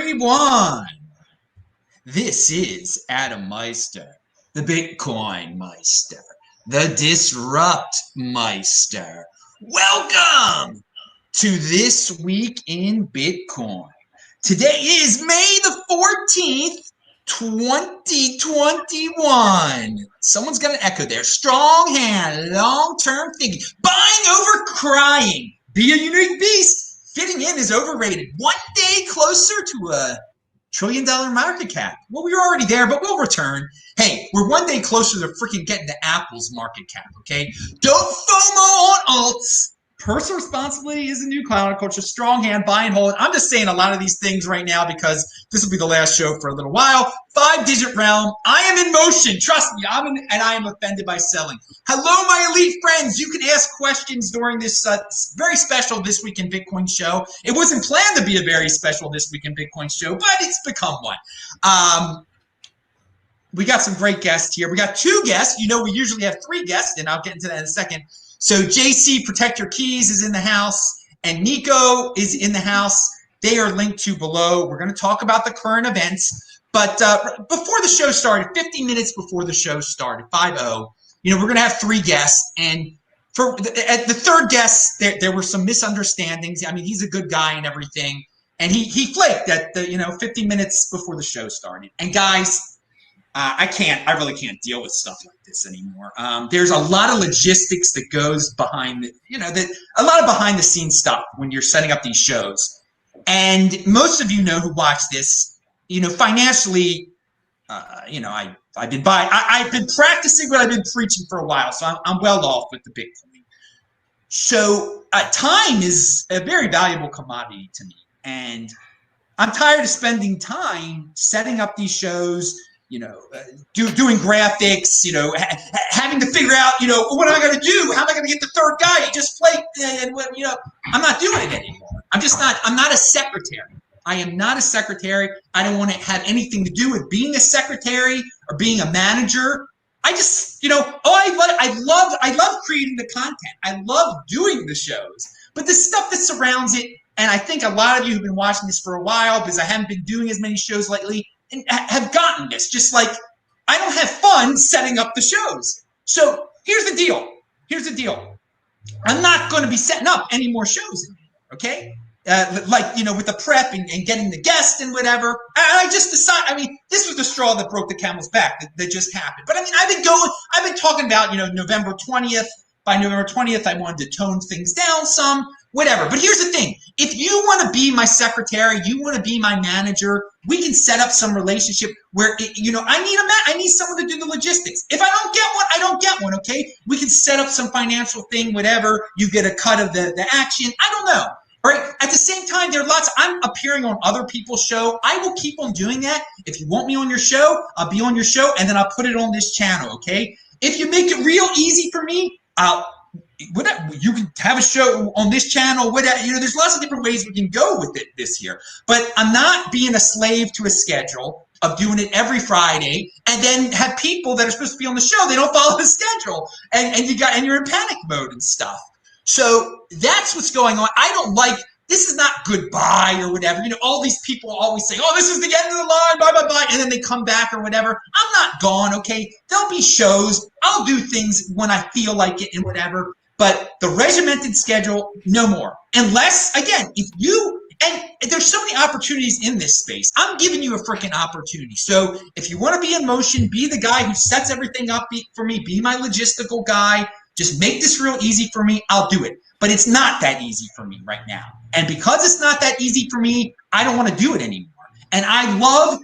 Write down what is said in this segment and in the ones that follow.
everyone. This is Adam Meister, the Bitcoin Meister, the Disrupt Meister. Welcome to This Week in Bitcoin. Today is May the 14th, 2021. Someone's got an echo there. Strong hand, long-term thinking, buying over crying. Be a unique beast. Fitting in is overrated. 1 day closer to a $1 trillion market cap. Well, we were already there, but we'll return. Hey, we're 1 day closer to freaking getting to Apple's market cap, okay? Don't FOMO on alts. Personal responsibility is a new cloud culture. Strong hand, buy and hold. I'm just saying a lot of these things right now because this will be the last show for a little while. 5-digit realm. I am in motion. Trust me, and I am offended by selling. Hello, my elite friends. You can ask questions during this very special This Week in Bitcoin show. It wasn't planned to be a very special This Week in Bitcoin show, but it's become one. We got some great guests here. We got 2 guests. You know, we usually have 3 guests, and I'll get into that in a second. So JC, Protect Your Keys, is in the house, and Nico is in the house. They are linked to below. We're going to talk about the current events. But before the show started, 50 minutes before the show started, 5-0, you know, we're going to have 3 guests. And at the third guest, there were some misunderstandings. I mean, he's a good guy and everything. And he flaked at 50 minutes before the show started. And guys, I really can't deal with stuff like this anymore. There's a lot of logistics that goes behind a lot of behind the scenes stuff when you're setting up these shows. And most of you know who watch this, financially, I've been practicing what I've been preaching for a while. So I'm well off with the Bitcoin. So time is a very valuable commodity to me. And I'm tired of spending time setting up these shows, doing graphics, having to figure out, what am I going to do? How am I going to get the third guy? He just flaked, and I'm not doing it anymore. I'm not a secretary. I am not a secretary. I don't want to have anything to do with being a secretary or being a manager. I just, I love creating the content. I love doing the shows, but the stuff that surrounds it, and I think a lot of you have been watching this for a while because I haven't been doing as many shows lately, and have gotten this, just like I don't have fun setting up the shows. So here's the deal. I'm not going to be setting up any more shows anymore, okay? With the prep and getting the guest and whatever. And I just decided, this was the straw that broke the camel's back that just happened. But I've been talking about, November 20th. By November 20th, I wanted to tone things down some, whatever. But here's the thing. If you want to be my secretary, you want to be my manager, we can set up some relationship where, I need someone to do the logistics. If I don't get one, I don't get one, okay? We can set up some financial thing, whatever. You get a cut of the action. I don't know. All right. At the same time, I'm appearing on other people's show. I will keep on doing that. If you want me on your show, I'll be on your show, and then I'll put it on this channel, okay? If you make it real easy for me, you can have a show on this channel, whatever. There's lots of different ways we can go with it this year. But I'm not being a slave to a schedule of doing it every Friday, and then have people that are supposed to be on the show, they don't follow the schedule, and you're in panic mode and stuff. So that's what's going on. I don't like, this is not goodbye or whatever. All these people always say, oh, this is the end of the line, bye, bye, bye, and then they come back or whatever. I'm not gone, okay? There'll be shows. I'll do things when I feel like it and whatever. But the regimented schedule, no more. Unless, again, and there's so many opportunities in this space. I'm giving you a freaking opportunity. So if you want to be in motion, be the guy who sets everything up for me, be my logistical guy, just make this real easy for me, I'll do it. But it's not that easy for me right now. And because it's not that easy for me, I don't want to do it anymore. And I love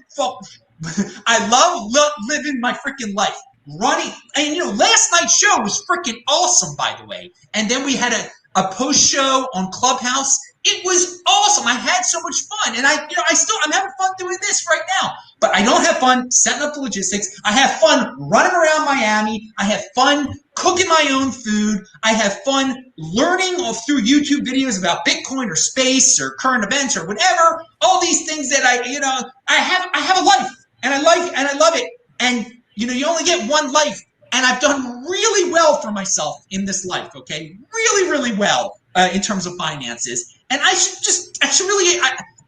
living my freaking life. Running, and last night's show was freaking awesome, by the way. And then we had a post show on Clubhouse. It was awesome. I had so much fun, and I'm having fun doing this right now. But I don't have fun setting up the logistics. I have fun running around Miami. I have fun cooking my own food. I have fun learning through YouTube videos about Bitcoin or space or current events or whatever. All these things that I have a life, and I love it. And you only get one life, and I've done really well for myself in this life, okay? Really, really well in terms of finances. And I should really,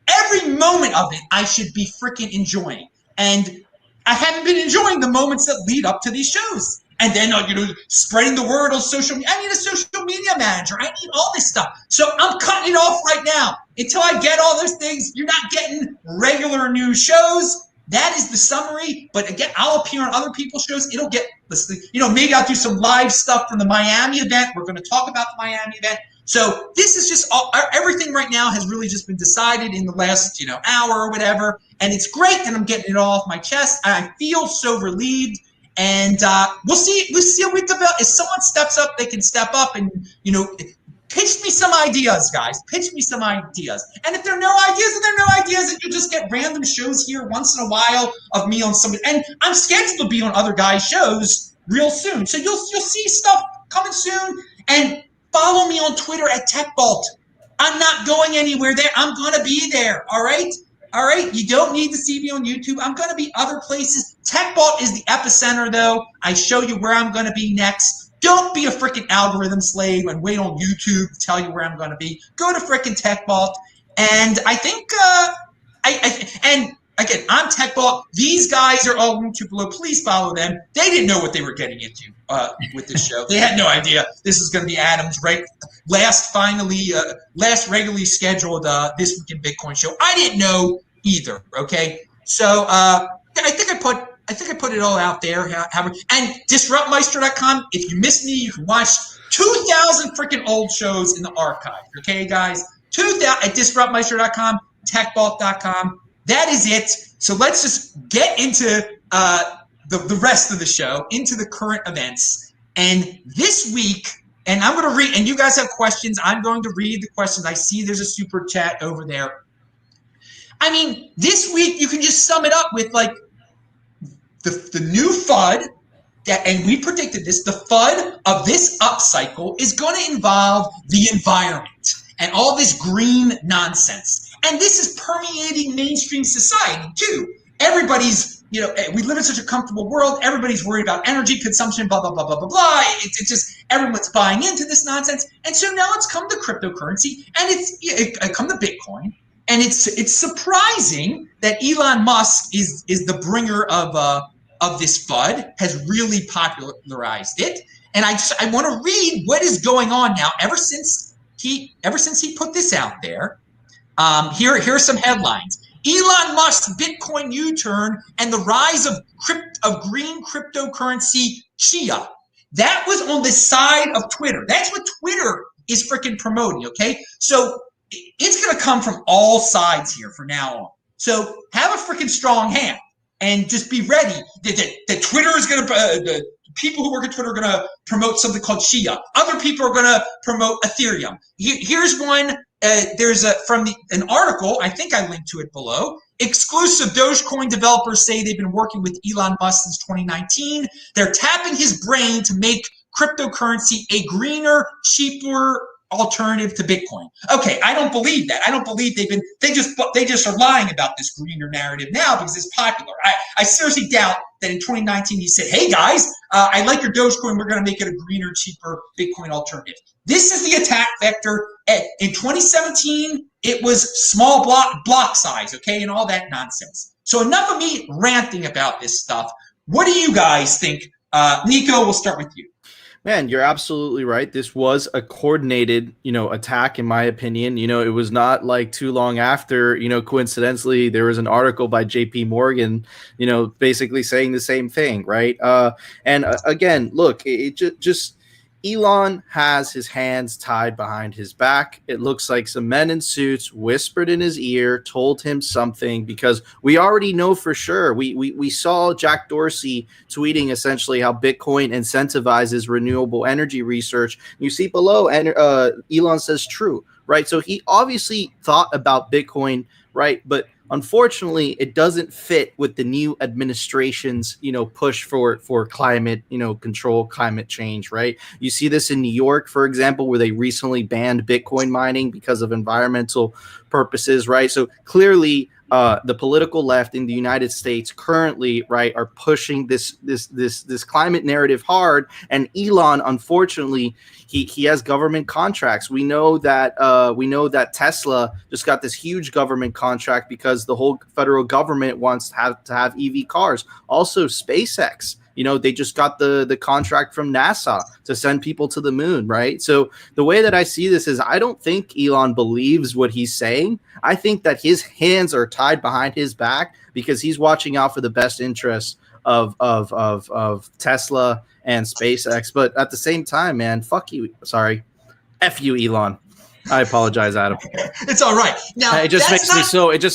every moment of it I should be freaking enjoying. And I haven't been enjoying the moments that lead up to these shows. And then, spreading the word on social media. I need a social media manager. I need all this stuff. So I'm cutting it off right now. Until I get all those things, you're not getting regular news shows. That is the summary. But again, I'll appear on other people's shows. It'll get, maybe I'll do some live stuff from the Miami event. We're going to talk about the Miami event. So this is just everything right now has really just been decided in the last, hour or whatever. And it's great that I'm getting it all off my chest. I feel so relieved. And we'll see a week about. If someone steps up, they can step up and, pitch me some ideas, guys. Pitch me some ideas. And if there are no ideas, then there are no ideas. And you'll just get random shows here once in a while of me on somebody. And I'm scheduled to be on other guys' shows real soon. So you'll see stuff coming soon. And follow me on Twitter at TechVault. I'm not going anywhere there. I'm going to be there. All right? All right? You don't need to see me on YouTube. I'm going to be other places. TechVault is the epicenter, though. I show you where I'm going to be next. Don't be a freaking algorithm slave and wait on YouTube to tell you where I'm going to be. Go to freaking TechVault. And I think, and again, I'm TechVault. These guys are all linked to below. Please follow them. They didn't know what they were getting into with this show. They had no idea this is going to be Adam's last regularly scheduled This Week in Bitcoin show. I didn't know either. Okay, so I think I put it all out there. And DisruptMeister.com. If you miss me, you can watch 2,000 freaking old shows in the archive. Okay, guys, 2,000 at DisruptMeister.com, TechVault.com. That is it. So let's just get into the rest of the show, into the current events. And this week, and I'm going to read, and you guys have questions. I'm going to read the questions. I see there's a super chat over there. I mean, this week you can just sum it up with like the new FUD, and we predicted this, the FUD of this upcycle is going to involve the environment and all this green nonsense. And this is permeating mainstream society too. Everybody's, we live in such a comfortable world. Everybody's worried about energy consumption, blah, blah, blah, blah, blah, blah. It's just everyone's buying into this nonsense. And so now it's come to cryptocurrency and it's come to Bitcoin. And it's surprising that Elon Musk is the bringer of this FUD, has really popularized it. And I want to read what is going on now ever since he put this out there. Here are some headlines. Elon Musk's Bitcoin U-turn and the rise of green cryptocurrency Chia. That was on the side of Twitter. That's what Twitter is freaking promoting, okay? So it's going to come from all sides here from now on. So have a freaking strong hand and just be ready that Twitter is going to, the people who work at Twitter are going to promote something called Chia. Other people are going to promote Ethereum. Here's one. There's an article, I think I linked to it below. Exclusive Dogecoin developers say they've been working with Elon Musk since 2019. They're tapping his brain to make cryptocurrency a greener, cheaper alternative to Bitcoin. Okay, I don't believe that. I don't believe they just are lying about this greener narrative now because it's popular. I seriously doubt that in 2019 he said, hey guys, I like your Dogecoin, we're going to make it a greener, cheaper Bitcoin alternative. This is the attack vector. In 2017, it was small block size, okay, and all that nonsense. So enough of me ranting about this stuff. What do you guys think? Nico, we'll start with you. Man, you're absolutely right. This was a coordinated, attack, in my opinion. It was not like too long after, coincidentally, there was an article by JP Morgan, basically saying the same thing, right? And again, look, it just Elon has his hands tied behind his back. It looks like some men in suits whispered in his ear, told him something, because we already know for sure. We saw Jack Dorsey tweeting essentially how Bitcoin incentivizes renewable energy research. You see below, and Elon says true, right? So he obviously thought about Bitcoin, right? But unfortunately, it doesn't fit with the new administration's, push for climate, control, climate change, right? You see this in New York, for example, where they recently banned Bitcoin mining because of environmental purposes, right? So clearly, the political left in the United States currently, right, are pushing this climate narrative hard. And Elon, unfortunately, he has government contracts. We know that Tesla just got this huge government contract because the whole federal government wants to have EV cars. Also, SpaceX. They just got the contract from NASA to send people to the moon, right? So the way that I see this is I don't think Elon believes what he's saying. I think that his hands are tied behind his back because he's watching out for the best interests of Tesla and SpaceX. But at the same time, man, fuck you. Sorry. F you, Elon. I apologize, Adam. It's all right. Now it just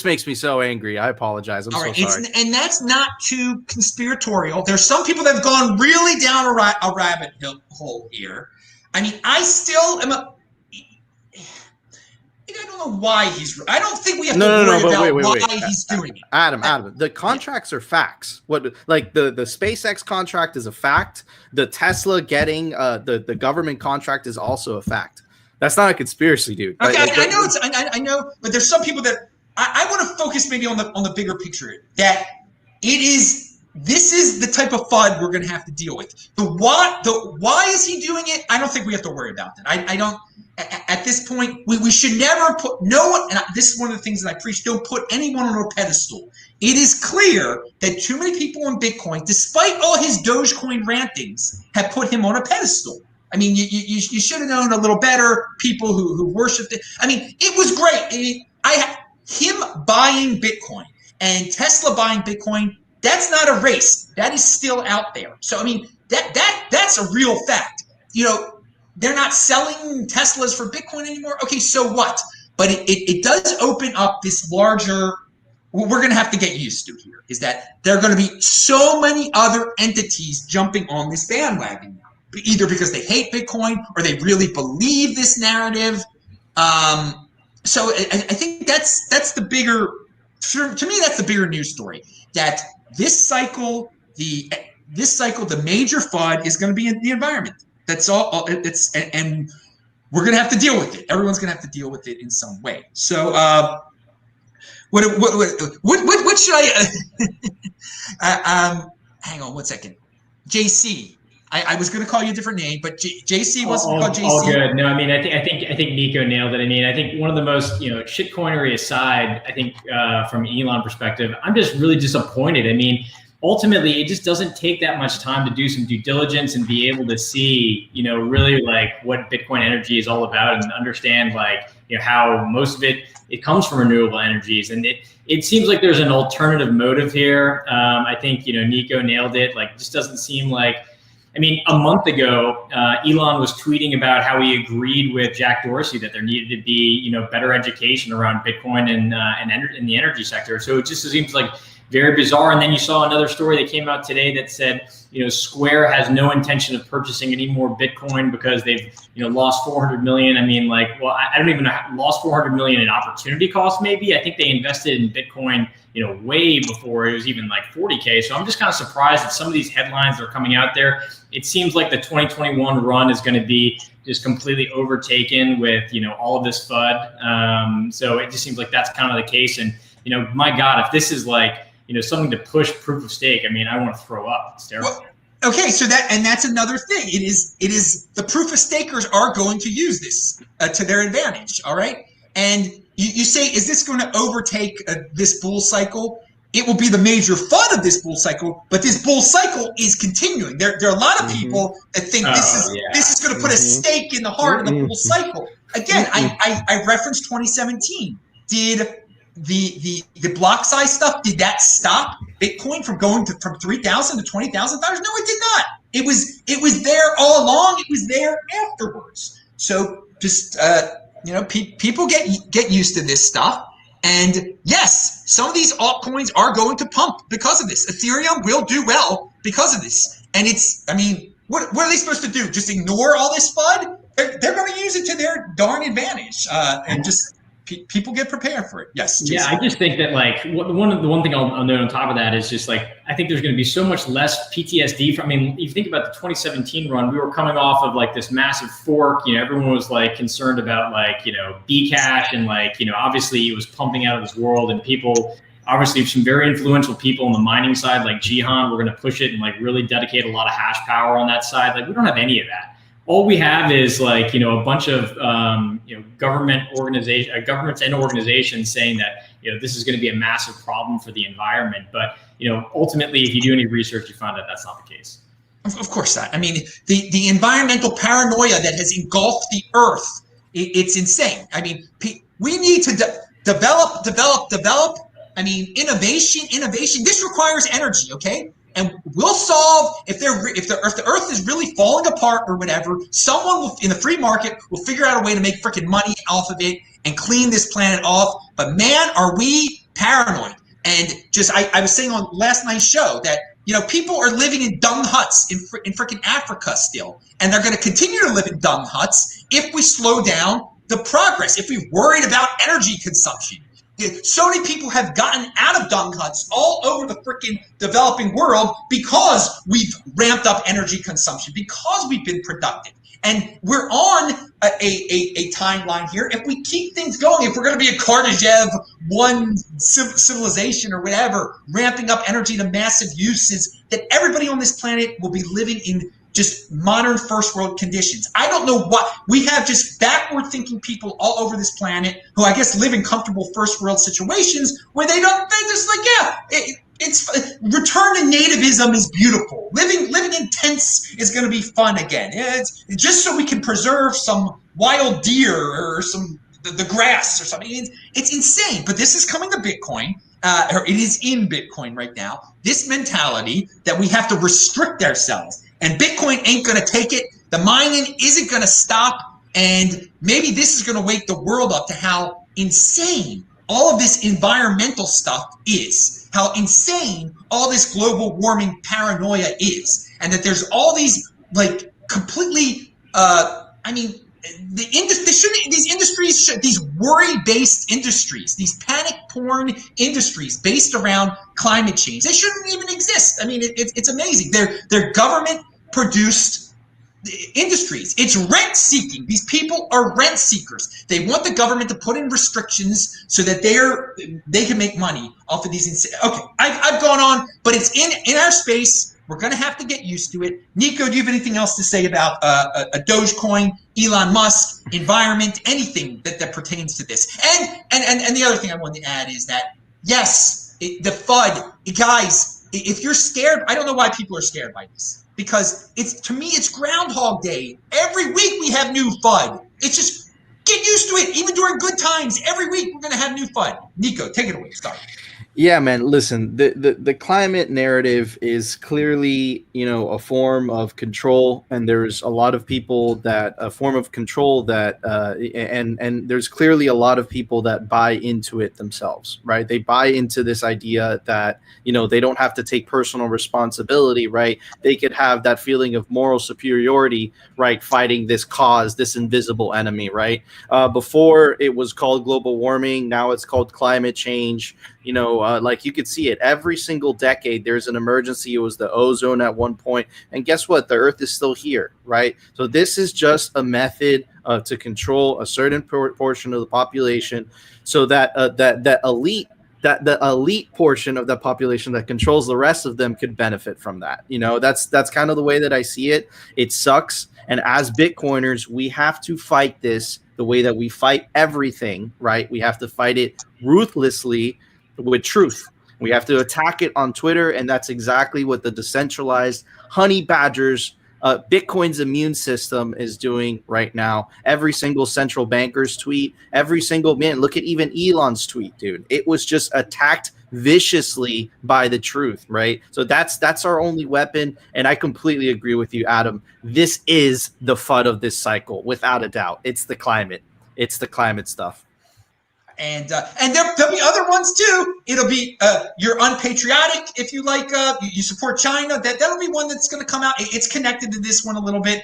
makes me so angry. I apologize. I'm so sorry. And that's not too conspiratorial. There's some people that have gone really down a rabbit hole here. I mean, I still am I don't know why I don't think we have to worry about why he's doing it. Adam, the contracts are facts. Like the SpaceX contract is a fact. The Tesla getting the government contract is also a fact. That's not a conspiracy, dude. Okay, I know, but there's some people that I want to focus maybe on the bigger picture. That this is the type of FUD we're going to have to deal with. The why is he doing it? I don't think we have to worry about that. I don't. At this point, we should never put no one. And this is one of the things that I preach: don't put anyone on a pedestal. It is clear that too many people in Bitcoin, despite all his Dogecoin rantings, have put him on a pedestal. I mean, you should have known a little better. People who worshipped it. I mean, it was great. I mean, him buying Bitcoin and Tesla buying Bitcoin. That's not a race. That is still out there. So I mean, that's a real fact. They're not selling Teslas for Bitcoin anymore. Okay, so what? But it does open up this larger. What we're going to have to get used to here is that there are going to be so many other entities jumping on this bandwagon now. Either because they hate Bitcoin or they really believe this narrative. So I think that's the bigger, to me, that's the bigger news story. That this cycle, the major FUD is going to be in the environment. That's all. And we're going to have to deal with it. Everyone's going to have to deal with it in some way. So what should I? Hang on 1 second, JC. I was going to call you a different name, but JC wasn't called JC. All good. No, I mean, I think Nico nailed it. I mean, I think one of the most, shitcoinery aside, I think from Elon perspective, I'm just really disappointed. I mean, ultimately, it just doesn't take that much time to do some due diligence and be able to see, really like what Bitcoin energy is all about and understand how most of it comes from renewable energies. And it seems like there's an alternative motive here. I think, Nico nailed it. Like, just doesn't seem like, I mean, a month ago, Elon was tweeting about how he agreed with Jack Dorsey that there needed to be, better education around Bitcoin and in the energy sector. So it just seems like very bizarre. And then you saw another story that came out today that said, Square has no intention of purchasing any more Bitcoin because they've, lost 400 million. I mean, I don't even know, lost 400 million in opportunity cost. Maybe I think they invested in Bitcoin, way before it was even like 40K. So I'm just kind of surprised that some of these headlines that are coming out there. It seems like the 2021 run is going to be just completely overtaken with, all of this FUD. So it just seems like that's kind of the case. And, my God, if this is something to push proof of stake, I mean, I want to throw up. It's terrible. Well, okay, so that's another thing. It is the proof of stakers are going to use this to their advantage. All right, and you say, is this going to overtake this bull cycle? It will be the major FUD of this bull cycle, but this bull cycle is continuing. There are a lot of people that think this is going to put a stake in the heart of the bull cycle. Again, I referenced 2017. Did the block size stuff, did that stop Bitcoin from going from $3,000 to $20,000? No, it did not. It was there all along. It was there afterwards. So just people get used to this stuff. And yes, some of these altcoins are going to pump because of this. Ethereum will do well because of this. And what are they supposed to do? Just ignore all this FUD? They're going to use it to their darn advantage. And just people get prepared for it. Yes. Yeah, Jason. I just think that like the one thing I'll note on top of that is just like I think there's going to be so much less PTSD from. I mean, if you think about the 2017 run, we were coming off of like this massive fork. Everyone was like concerned about like Bcash and like obviously it was pumping out of this world, and people obviously some very influential people on the mining side like Jihan were going to push it and like really dedicate a lot of hash power on that side. Like we don't have any of that. All we have is like a bunch of governments and organizations saying that this is going to be a massive problem for the environment. But ultimately, if you do any research, you find that that's not the case. Of course not. I mean, the environmental paranoia that has engulfed the earth, it's insane. I mean, we need to develop. I mean, innovation. This requires energy, okay? And we'll solve if the earth is really falling apart or whatever. Someone will, in the free market, will figure out a way to make freaking money off of it and clean this planet off. But man, are we paranoid? And just I was saying on last night's show that people are living in dung huts in freaking Africa still, and they're going to continue to live in dung huts if we slow down the progress. If we're worried about energy consumption. So many people have gotten out of dung huts all over the freaking developing world because we've ramped up energy consumption, because we've been productive. And we're on a timeline here. If we keep things going, if we're going to be a Kardashev one civilization or whatever, ramping up energy to massive uses, that everybody on this planet will be living in just modern first world conditions. I don't know what we have, just backward thinking people all over this planet who I guess live in comfortable first world situations where they're just like, it's return to nativism is beautiful. Living in tents is going to be fun again. It's just so we can preserve some wild deer or the grass or something. It's insane, but this is coming to Bitcoin. Or it is in Bitcoin right now. This mentality that we have to restrict ourselves. And Bitcoin ain't going to take it. The mining isn't going to stop. And maybe this is going to wake the world up to how insane all of this environmental stuff is. How insane all this global warming paranoia is. And that there's all these like completely, these industries, these worry-based industries, these panic porn industries based around climate change, they shouldn't even exist. I mean, it's amazing. They're government-produced industries. It's rent-seeking. These people are rent seekers. They want the government to put in restrictions so that they can make money off of these. Okay, I've gone on, but it's in our space. We're going to have to get used to it. Nico, do you have anything else to say about a Dogecoin, Elon Musk, environment, anything that pertains to this? And the other thing I wanted to add is that, yes, the FUD, guys, if you're scared, I don't know why people are scared by this. Because to me, it's Groundhog Day. Every week we have new FUD. It's just get used to it. Even during good times, every week we're going to have new FUD. Nico, take it away. Start. Yeah, man. Listen, the climate narrative is clearly, a form of control, and there's a lot of people that a form of control that, and there's clearly a lot of people that buy into it themselves, right? They buy into this idea that, they don't have to take personal responsibility, right? They could have that feeling of moral superiority, right? Fighting this cause, this invisible enemy, right? Before it was called global warming, now it's called climate change. Like you could see it every single decade. There's an emergency. It was the ozone at one point, and guess what? The Earth is still here, right? So this is just a method to control a certain portion of the population, so that the elite portion of the population that controls the rest of them could benefit from that. That's kind of the way that I see it. It sucks, and as Bitcoiners, we have to fight this the way that we fight everything, right? We have to fight it ruthlessly with truth. We have to attack it on Twitter, and that's exactly what the decentralized honey badgers, Bitcoin's immune system, is doing right now. Every single central banker's tweet, every single man, look at even Elon's tweet, dude. It was just attacked viciously by the truth, right? So that's our only weapon, and I completely agree with you, Adam. This is the FUD of this cycle, without a doubt. It's the climate. It's the climate stuff. And there'll be other ones too. It'll be you're unpatriotic if you like you support China. That'll be one that's going to come out. It's connected to this one a little bit.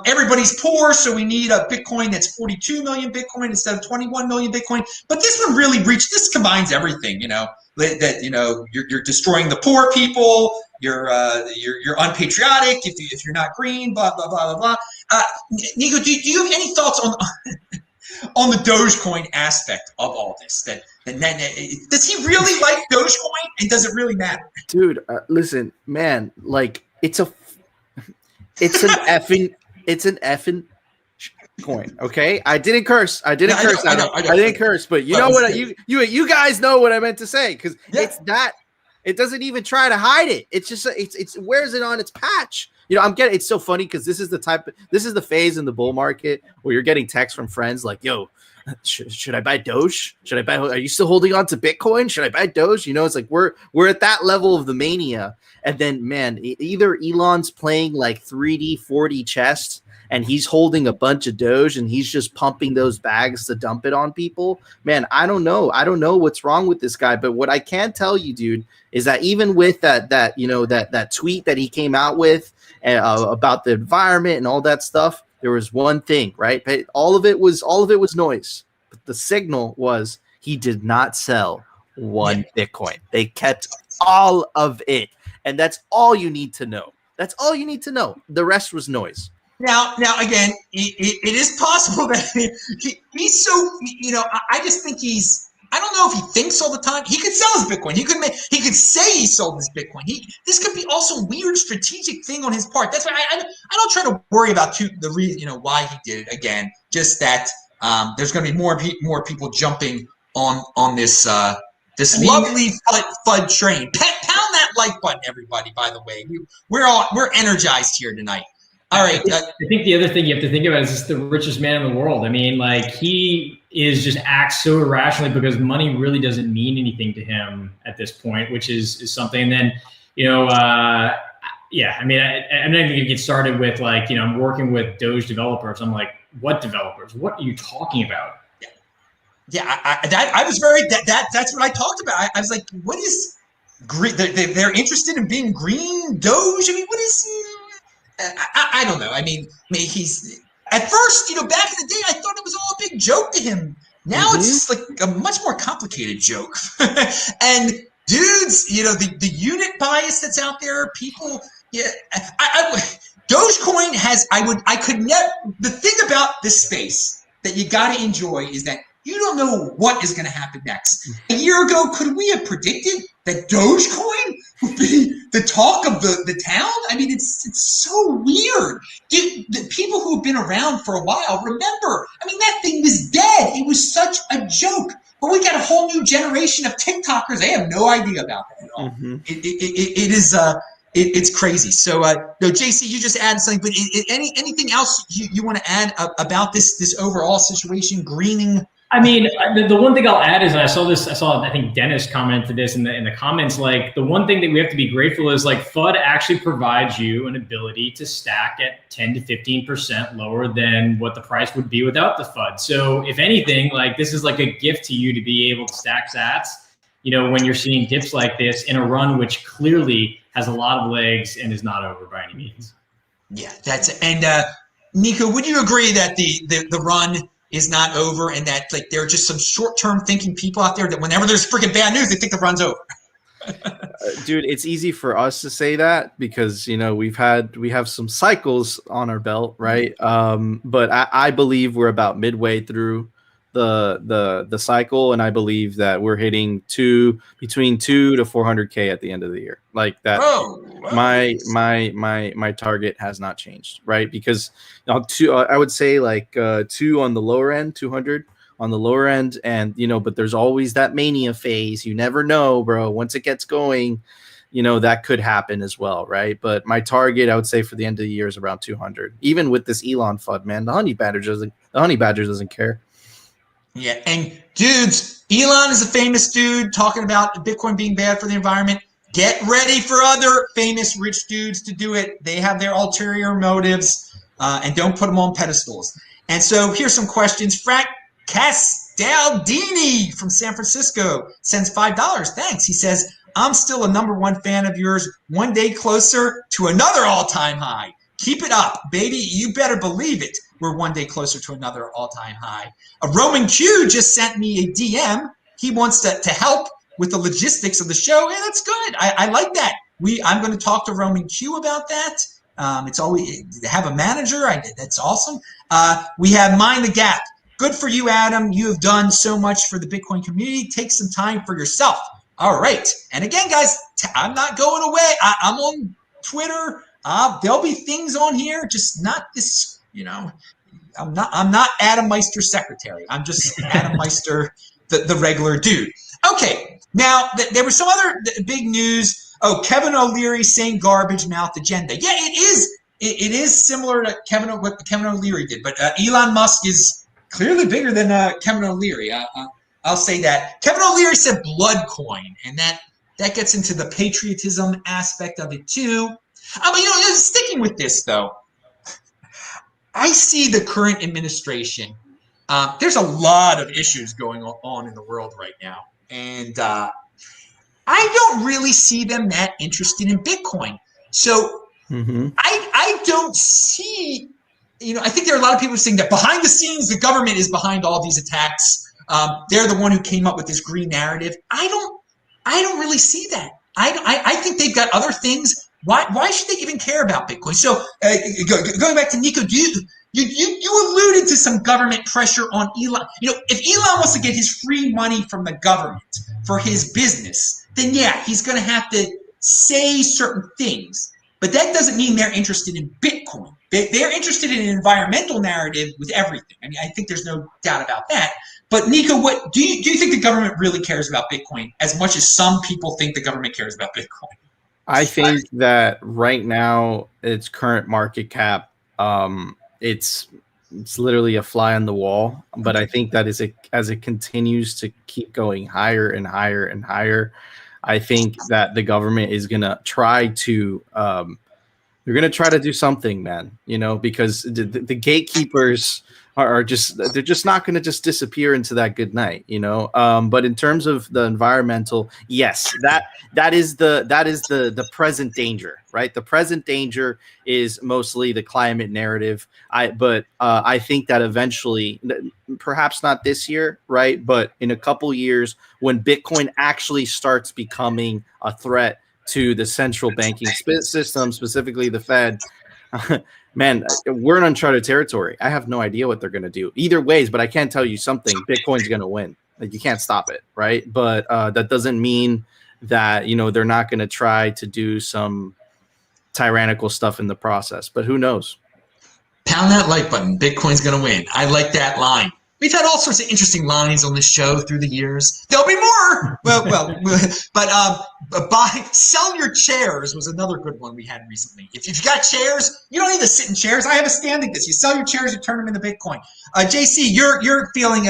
Everybody's poor, so we need a Bitcoin that's 42 million Bitcoin instead of 21 million Bitcoin. But this one really this combines everything. That you're destroying the poor people. You're unpatriotic if you're not green. Blah blah blah blah blah. Nico, do you have any thoughts on the Dogecoin aspect of all this? Does he really like Dogecoin, and does it really matter? Dude, listen, man, like it's an effing coin. Okay, I didn't curse. I didn't curse. But you know what? You guys know what I meant to say, because it's that. It doesn't even try to hide it. It's just it wears it on its patch. It's so funny because this is the phase in the bull market where you're getting texts from friends like, yo, should I buy Doge? Are you still holding on to Bitcoin? Should I buy Doge? It's like we're at that level of the mania. And then, man, either Elon's playing like 3D 4D chess and he's holding a bunch of Doge and he's just pumping those bags to dump it on people. Man, I don't know. I don't know what's wrong with this guy. But what I can tell you, dude, is that even with that tweet that he came out with about the environment and all that stuff, there was one thing, right? All of it was noise. But the signal was he did not sell one Bitcoin. They kept all of it. And that's all you need to know. That's all you need to know. The rest was noise. Now, again, it is possible that he's so, I just think I don't know if he thinks all the time. He could sell his Bitcoin. He could say he sold his Bitcoin. This could be also a weird strategic thing on his part. That's why I don't try to worry about the reason, why he did it. Again, just that there's going to be more people jumping on this lovely FUD train. Pound that like button, everybody. By the way, we're energized here tonight. All right. I think the other thing you have to think about is just the richest man in the world. I mean, like he acts so irrationally because money really doesn't mean anything to him at this point, which is something. And then, I mean, I'm not even gonna get started with like, I'm working with Doge developers. I'm like, what developers? What are you talking about? Yeah, I was very that's what I talked about. I was like, what is green? They're interested in being green Doge. I mean, what is? I don't know. I mean, he's at first, back in the day, I thought it was all a big joke to him. Now it's like a much more complicated joke. And dudes, the unit bias that's out there, people, Dogecoin the thing about this space that you got to enjoy is that you don't know what is going to happen next. A year ago, could we have predicted that Dogecoin would be the talk of the town? I mean, it's so weird. The people who have been around for a while remember, I mean, that thing was dead. It was such a joke. But we got a whole new generation of TikTokers. They have no idea about that at all. It's crazy. So, JC, you just added something, but anything else you want to add about this overall situation, greening? I mean, the one thing I'll add is I think Dennis commented this in the comments, like the one thing that we have to be grateful is like FUD actually provides you an ability to stack at 10 to 15% lower than what the price would be without the FUD. So if anything, like this is like a gift to you to be able to stack sats, when you're seeing dips like this in a run, which clearly has a lot of legs and is not over by any means. Yeah, that's it. And Nico, would you agree that the run is not over, and that like there are just some short-term thinking people out there that whenever there's freaking bad news, they think the run's over? Dude, it's easy for us to say that because we have some cycles on our belt, right? But I believe we're about midway through the cycle, and I believe that we're hitting between 200 to 400K at the end of the year. Like that. Whoa. My target has not changed, right? Because I would say like 2 on the lower end, 200 on the lower end, and but there's always that mania phase. You never know, bro. Once it gets going, that could happen as well, right? But my target, I would say, for the end of the year is around 200. Even with this Elon FUD, man, the honey badger doesn't care. Yeah, and dudes, Elon is a famous dude talking about Bitcoin being bad for the environment. Get ready for other famous rich dudes to do it. They have their ulterior motives, and don't put them on pedestals. And so here's some questions. Frank Daldini from San Francisco sends $5. Thanks. He says, I'm still a #1 fan of yours. One day closer to another all-time high. Keep it up, baby. You better believe it. We're one day closer to another all-time high. A Roman Q just sent me a DM. He wants to help with the logistics of the show. Hey, that's good. I like that. I'm going to talk to Roman Q about that. It's always have a manager. That's awesome. We have Mind the Gap. Good for you, Adam. You have done so much for the Bitcoin community. Take some time for yourself. All right. And again, guys, I'm not going away. I'm on Twitter. There'll be things on here, just not this, I'm not Adam Meister's secretary. I'm just Adam Meister, the regular dude. Okay. Now, there was some other big news. Oh, Kevin O'Leary saying garbage mouth agenda. Yeah, it is similar to what Kevin O'Leary did, but Elon Musk is clearly bigger than Kevin O'Leary. I'll say that. Kevin O'Leary said blood coin, and that gets into the patriotism aspect of it too. But sticking with this though, I see the current administration. There's a lot of issues going on in the world right now, and I don't really see them that interested in Bitcoin. So I don't see. I think there are a lot of people saying that behind the scenes, the government is behind all these attacks. They're the one who came up with this green narrative. I don't really see that. I think they've got other things. Why should they even care about Bitcoin? So going back to Nico, you alluded to some government pressure on Elon. If Elon wants to get his free money from the government for his business, then yeah, he's going to have to say certain things. But that doesn't mean they're interested in Bitcoin. They're interested in an environmental narrative with everything. I mean, I think there's no doubt about that. But Nico, what do you think the government really cares about Bitcoin as much as some people think the government cares about Bitcoin? I think that right now, its current market cap, it's literally a fly on the wall. But I think that as it continues to keep going higher and higher and higher, I think that the government is gonna try to they're gonna try to do something, man. Because the gatekeepers are they're just not going to just disappear into that good night, But in terms of the environmental, yes, that is the present danger, right? The present danger is mostly the climate narrative. I think that eventually, perhaps not this year, right? But in a couple years, when Bitcoin actually starts becoming a threat to the central banking system, specifically the Fed. Man, we're in uncharted territory. I have no idea what they're going to do either ways, but I can tell you something. Bitcoin's going to win. Like, you can't stop it, right? But that doesn't mean that, they're not going to try to do some tyrannical stuff in the process, but who knows? Pound that like button. Bitcoin's going to win. I like that line. We've had all sorts of interesting lines on this show through the years. There'll be more. But sell your chairs was another good one we had recently. If you've got chairs, you don't need to sit in chairs. I have a standing this. You sell your chairs, you turn them into Bitcoin. JC, you're feeling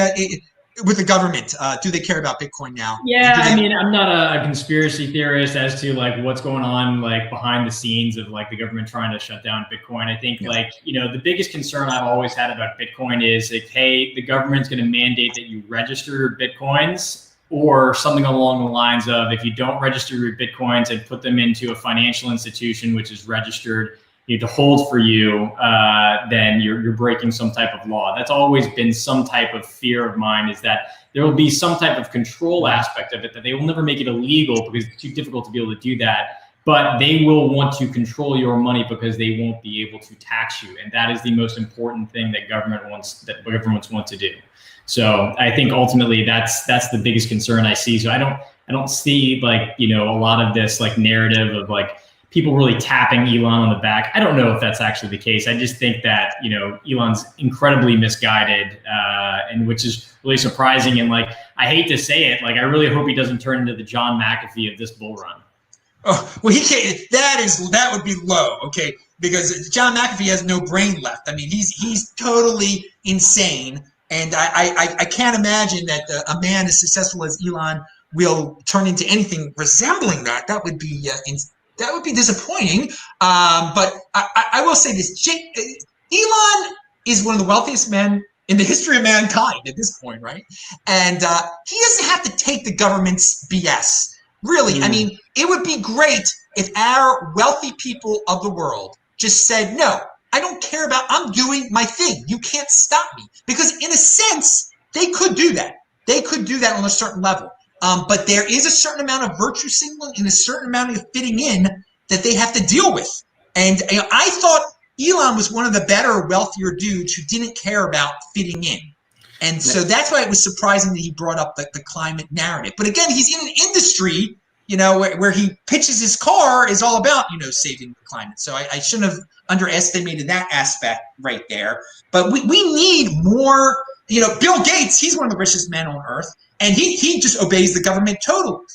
with the government. Do they care about Bitcoin now? Yeah, I'm not a conspiracy theorist as to what's going on behind the scenes of the government trying to shut down Bitcoin. I think the biggest concern I've always had about Bitcoin is hey, the government's going to mandate that you register your Bitcoins, or something along the lines of if you don't register your Bitcoins and put them into a financial institution which is registered to hold for you, then you're breaking some type of law. That's always been some type of fear of mine, is that there will be some type of control aspect of it, that they will never make it illegal because it's too difficult to be able to do that. But they will want to control your money because they won't be able to tax you. And that is the most important thing that governments want to do. So I think ultimately that's the biggest concern I see. So I don't see a lot of this narrative of people really tapping Elon on the back. I don't know if that's actually the case. I just think that, Elon's incredibly misguided, and which is really surprising. And I hate to say it, I really hope he doesn't turn into the John McAfee of this bull run. Oh, well, he can't. That would be low, okay? Because John McAfee has no brain left. I mean, he's totally insane, and I can't imagine that a man as successful as Elon will turn into anything resembling that. That would be disappointing. But I will say this: Elon is one of the wealthiest men in the history of mankind at this point, right? And he doesn't have to take the government's BS. Really, I mean, it would be great if our wealthy people of the world just said, no, I don't care about, I'm doing my thing. You can't stop me. Because in a sense, they could do that. They could do that on a certain level. But there is a certain amount of virtue signaling and a certain amount of fitting in that they have to deal with. And I thought Elon was one of the better, wealthier dudes who didn't care about fitting in. And so that's why it was surprising that he brought up the climate narrative. But again, he's in an industry, where he pitches his car is all about, saving the climate. So I shouldn't have underestimated that aspect right there. But we need more, Bill Gates, he's one of the richest men on earth. And he just obeys the government totally.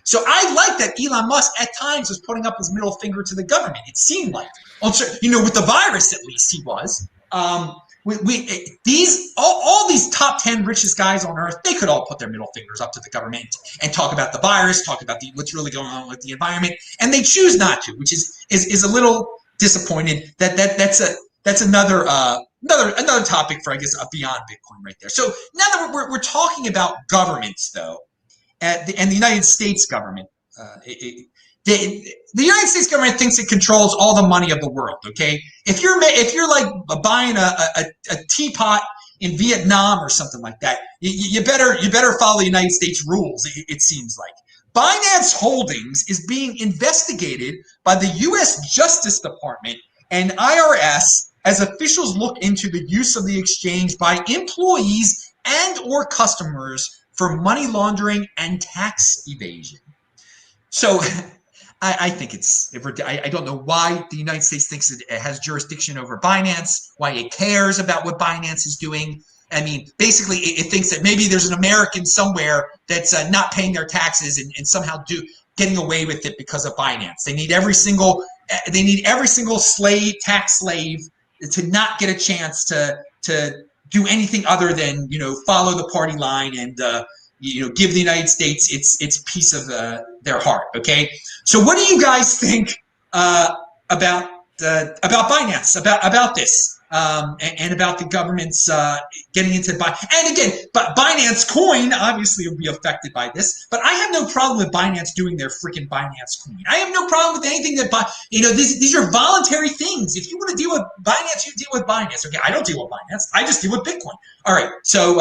So I like that Elon Musk at times was putting up his middle finger to the government. It seemed like, with the virus at least he was. All these top 10 richest guys on earth, they could all put their middle fingers up to the government and talk about the virus, talk about what's really going on with the environment, and they choose not to, which is a little disappointed. That's another topic for, I guess, beyond Bitcoin right there. So now that we're talking about governments, though, and the United States government, the United States government thinks it controls all the money of the world. Okay, if you're like buying a teapot in Vietnam or something like that, you better follow the United States rules. It seems like Binance Holdings is being investigated by the U.S. Justice Department and IRS as officials look into the use of the exchange by employees and or customers for money laundering and tax evasion. So I think I don't know why the United States thinks it has jurisdiction over Binance, why it cares about what Binance is doing. I mean, basically, it thinks that maybe there's an American somewhere that's not paying their taxes and somehow getting away with it because of Binance. They need every single tax slave to not get a chance to do anything other than follow the party line and give the United States its piece of their heart. Okay, so what do you guys think about Binance, about this, and about the government's getting into and again, but Binance coin obviously will be affected by this. But I have no problem with Binance doing their freaking Binance coin. I have no problem with anything that these are voluntary things. If you want to deal with Binance, you deal with Binance. Okay, I don't deal with Binance. I just deal with Bitcoin. All right, so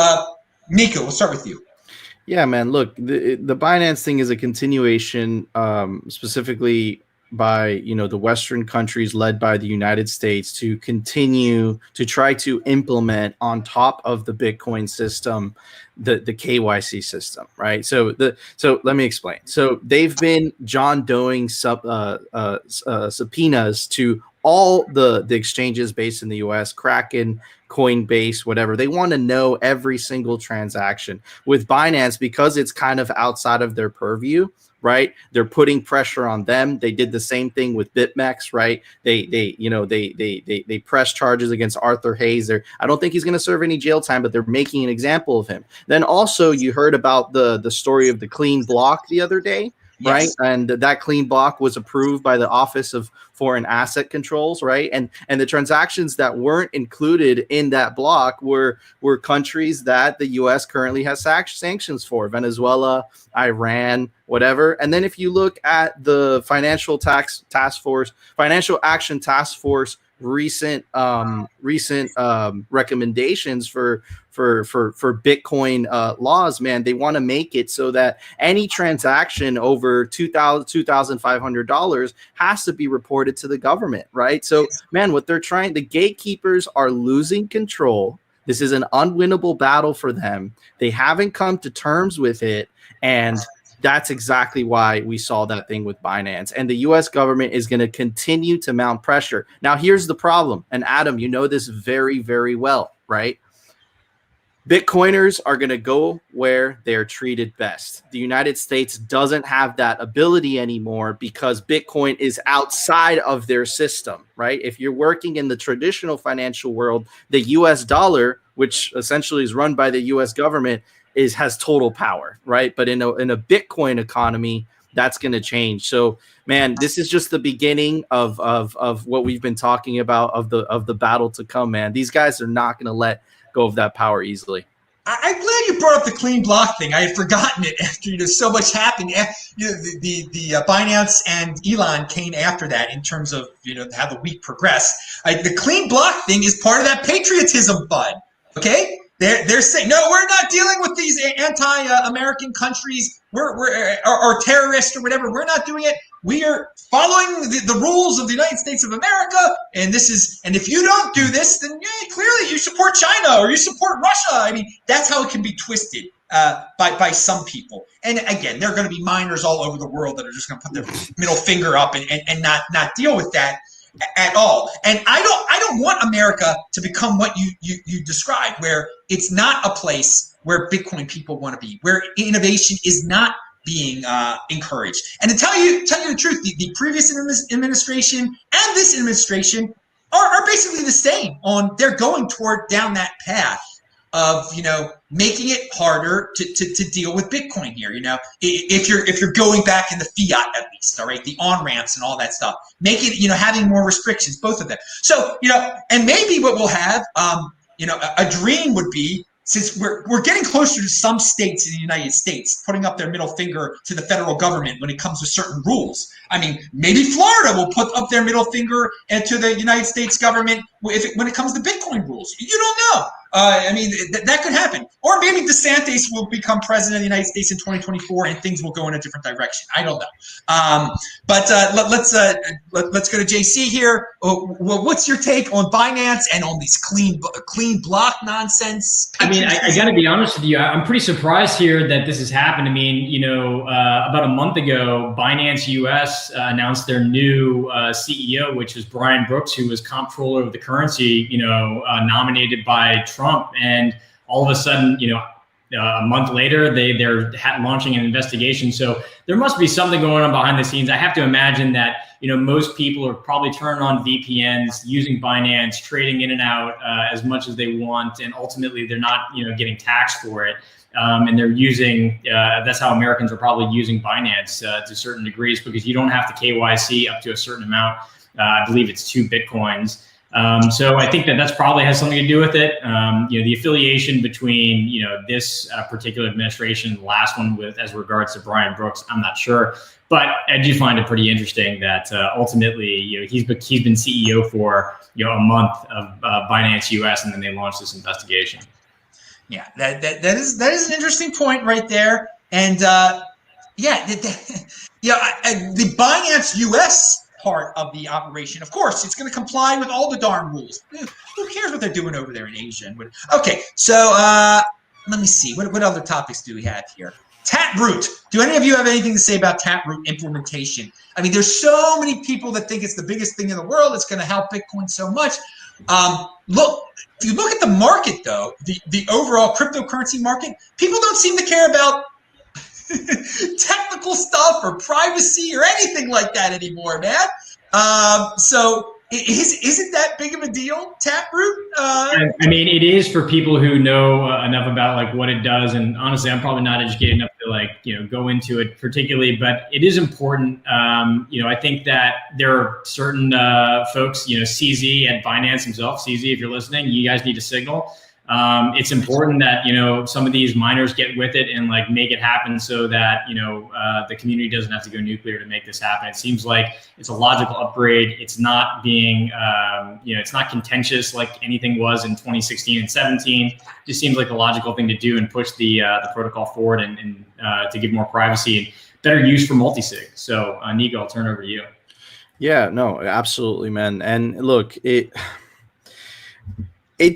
Nico, we'll start with you. Yeah, man. Look, the Binance thing is a continuation, specifically by the Western countries led by the United States to continue to try to implement on top of the Bitcoin system the KYC system, right? So let me explain. So they've been John Doeing subpoenas to all the exchanges based in the US, Kraken, Coinbase, whatever. They want to know every single transaction. With Binance, because it's kind of outside of their purview, right? They're putting pressure on them. They did the same thing with BitMEX, right? They press charges against Arthur Hayes. I don't think he's going to serve any jail time, but they're making an example of him. Then also you heard about the story of the clean block the other day. Right. Yes. And that clean block was approved by the Office of Foreign Asset Controls. Right. And the transactions that weren't included in that block were countries that the U.S. currently has sanctions for: Venezuela, Iran, whatever. And then if you look at the Financial Action Task Force recent recommendations for Bitcoin laws, man, they want to make it so that any transaction over $2,500 has to be reported to the government, right? So, man, what they're trying, the gatekeepers are losing control. This is an unwinnable battle for them. They haven't come to terms with it, and that's exactly why we saw that thing with Binance. And the U.S. government is going to continue to mount pressure. Now, here's the problem. And Adam, you know this very, very well, right? Bitcoiners are going to go where they're treated best. The United States doesn't have that ability anymore because Bitcoin is outside of their system, right? If you're working in the traditional financial world, the US dollar, which essentially is run by the US government, has total power, right? But in a Bitcoin economy, that's going to change. So, man, this is just the beginning of what we've been talking about of the battle to come, man. These guys are not going to let go of that power easily. I'm glad you brought up the clean block thing. I had forgotten it after so much happened. The Binance and Elon came after that in terms of how the week progressed. The clean block thing is part of that patriotism fund. Okay, they're saying no, we're not dealing with these anti-American countries. Or terrorists or whatever. We're not doing it. We are following the rules of the United States of America, and if you don't do this, then clearly you support China or you support Russia. I mean, that's how it can be twisted by some people. And again, there are going to be miners all over the world that are just going to put their middle finger up and not deal with that at all. And I don't want America to become what you described, where it's not a place where Bitcoin people want to be, where innovation is not being encouraged. And to tell you the truth, the previous administration and this administration are basically the same. They're going down that path of making it harder to deal with Bitcoin here. If you're going back in the fiat at least, all right, the on ramps and all that stuff, make it having more restrictions, both of them. So and maybe what we'll have, a dream would be, since we're getting closer to some states in the United States putting up their middle finger to the federal government when it comes to certain rules. I mean, maybe Florida will put up their middle finger to the United States government when it comes to Bitcoin rules. You don't know. That could happen. Or maybe DeSantis will become president of the United States in 2024 and things will go in a different direction. I don't know. But let's go to JC here. What's your take on Binance and on these clean block nonsense? I got to be honest with you. I'm pretty surprised here that this has happened. About a month ago, Binance US announced their new CEO, which was Brian Brooks, who was comptroller of the currency, nominated by Trump. And all of a sudden, a month later, they're launching an investigation. So there must be something going on behind the scenes. I have to imagine that most people are probably turning on VPNs, using Binance, trading in and out as much as they want, and ultimately they're not getting taxed for it. And they're using that's how Americans are probably using Binance to certain degrees, because you don't have to KYC up to a certain amount. I believe it's 2 Bitcoins. So I think that's probably has something to do with it. The affiliation between, this particular administration, the last one as regards to Brian Brooks, I'm not sure, but I do find it pretty interesting that ultimately, he's been CEO for, a month of Binance US, and then they launched this investigation. Yeah, that is an interesting point right there. And the Binance US part of the operation, of course, it's going to comply with all the darn rules. Who cares what they're doing over there in Asia? Okay, so let me see. What other topics do we have here? Taproot. Do any of you have anything to say about Taproot implementation? There's so many people that think it's the biggest thing in the world. It's going to help Bitcoin so much. If you look at the market, though, the overall cryptocurrency market, people don't seem to care about technical stuff or privacy or anything like that anymore, man. So is it that big of a deal, Taproot? It is for people who know enough about what it does. And honestly, I'm probably not educated enough to go into it particularly, but it is important. I think that there are certain folks, CZ at Binance himself, CZ, if you're listening, you guys need to signal. It's important that, some of these miners get with it and make it happen so that, the community doesn't have to go nuclear to make this happen. It seems like it's a logical upgrade. It's not being, it's not contentious like anything was in 2016 and 17. It just seems like a logical thing to do and push the protocol forward and to give more privacy and better use for multi-sig. So Nico, I'll turn it over to you. Yeah, no, absolutely, man. And look, it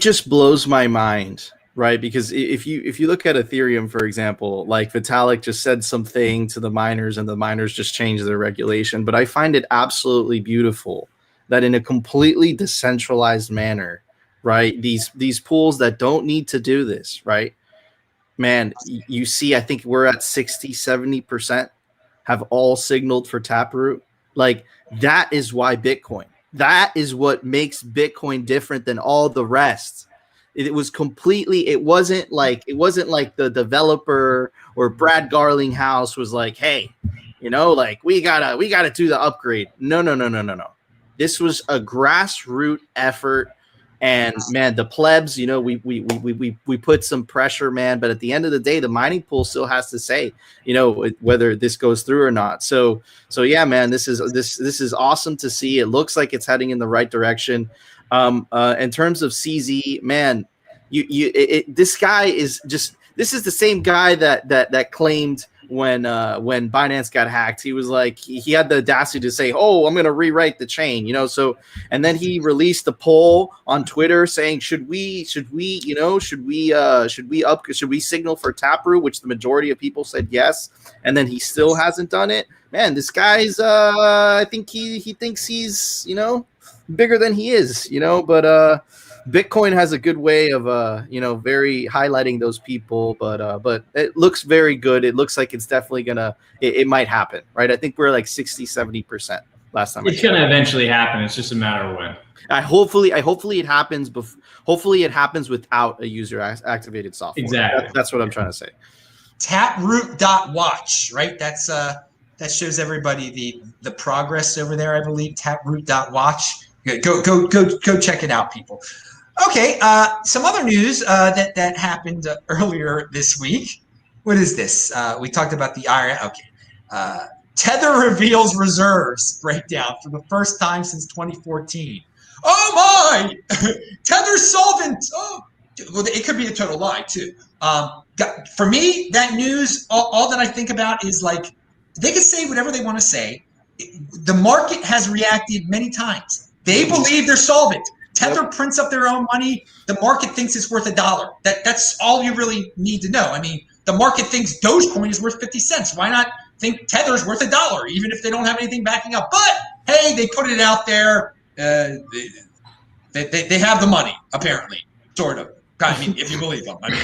just blows my mind, right? Because if you look at Ethereum, for example, Vitalik just said something to the miners and the miners just changed their regulation. But I find it absolutely beautiful that in a completely decentralized manner, right? These pools that don't need to do this, right? Man, you see, I think we're at 60-70% have all signaled for Taproot. That is why Bitcoin. That is what makes Bitcoin different than all the rest. It wasn't like the developer or Brad Garlinghouse was hey, we gotta do the upgrade. No. This was a grassroots effort And man, the plebs, you know, we put some pressure, man. But at the end of the day, the mining pool still has to say, you know, whether this goes through or not. So yeah, man, this is awesome to see. It looks like it's heading in the right direction. In terms of CZ, man, this guy is just, this is the same guy that claimed when Binance got hacked, he was like, he had the audacity to say, "Oh, I'm going to rewrite the chain," you know. So, and then he released a poll on Twitter saying, should we signal for Taproot, which the majority of people said yes, and then he still hasn't done it. Man, this guy's I think he thinks he's, you know, bigger than he is, you know, but Bitcoin has a good way of, you know, very highlighting those people, but it looks very good. It looks like it's definitely it might happen, right? I think we're like 60-70% last time. It's gonna eventually happen. It's just a matter of when. Hopefully it happens. Hopefully it happens without a user activated software. Exactly. That's what I'm trying to say. Taproot.watch, right? That's that shows everybody the progress over there, I believe. Taproot.watch. Go check it out, people. Okay, some other news that happened earlier this week. What is this? We talked about the IRA. Okay. Tether reveals reserves breakdown for the first time since 2014. Oh my! Tether's solvent. Oh, well, it could be a total lie too. For me, that news, all that I think about is like, they can say whatever they want to say. The market has reacted many times. They believe they're solvent. Tether prints up their own money. The market thinks it's worth $1. That's all you really need to know. I mean, the market thinks Dogecoin is worth 50 cents. Why not think Tether's worth $1, even if they don't have anything backing up? But hey, they put it out there. They have the money, apparently, sort of. I mean, if you believe them. I mean,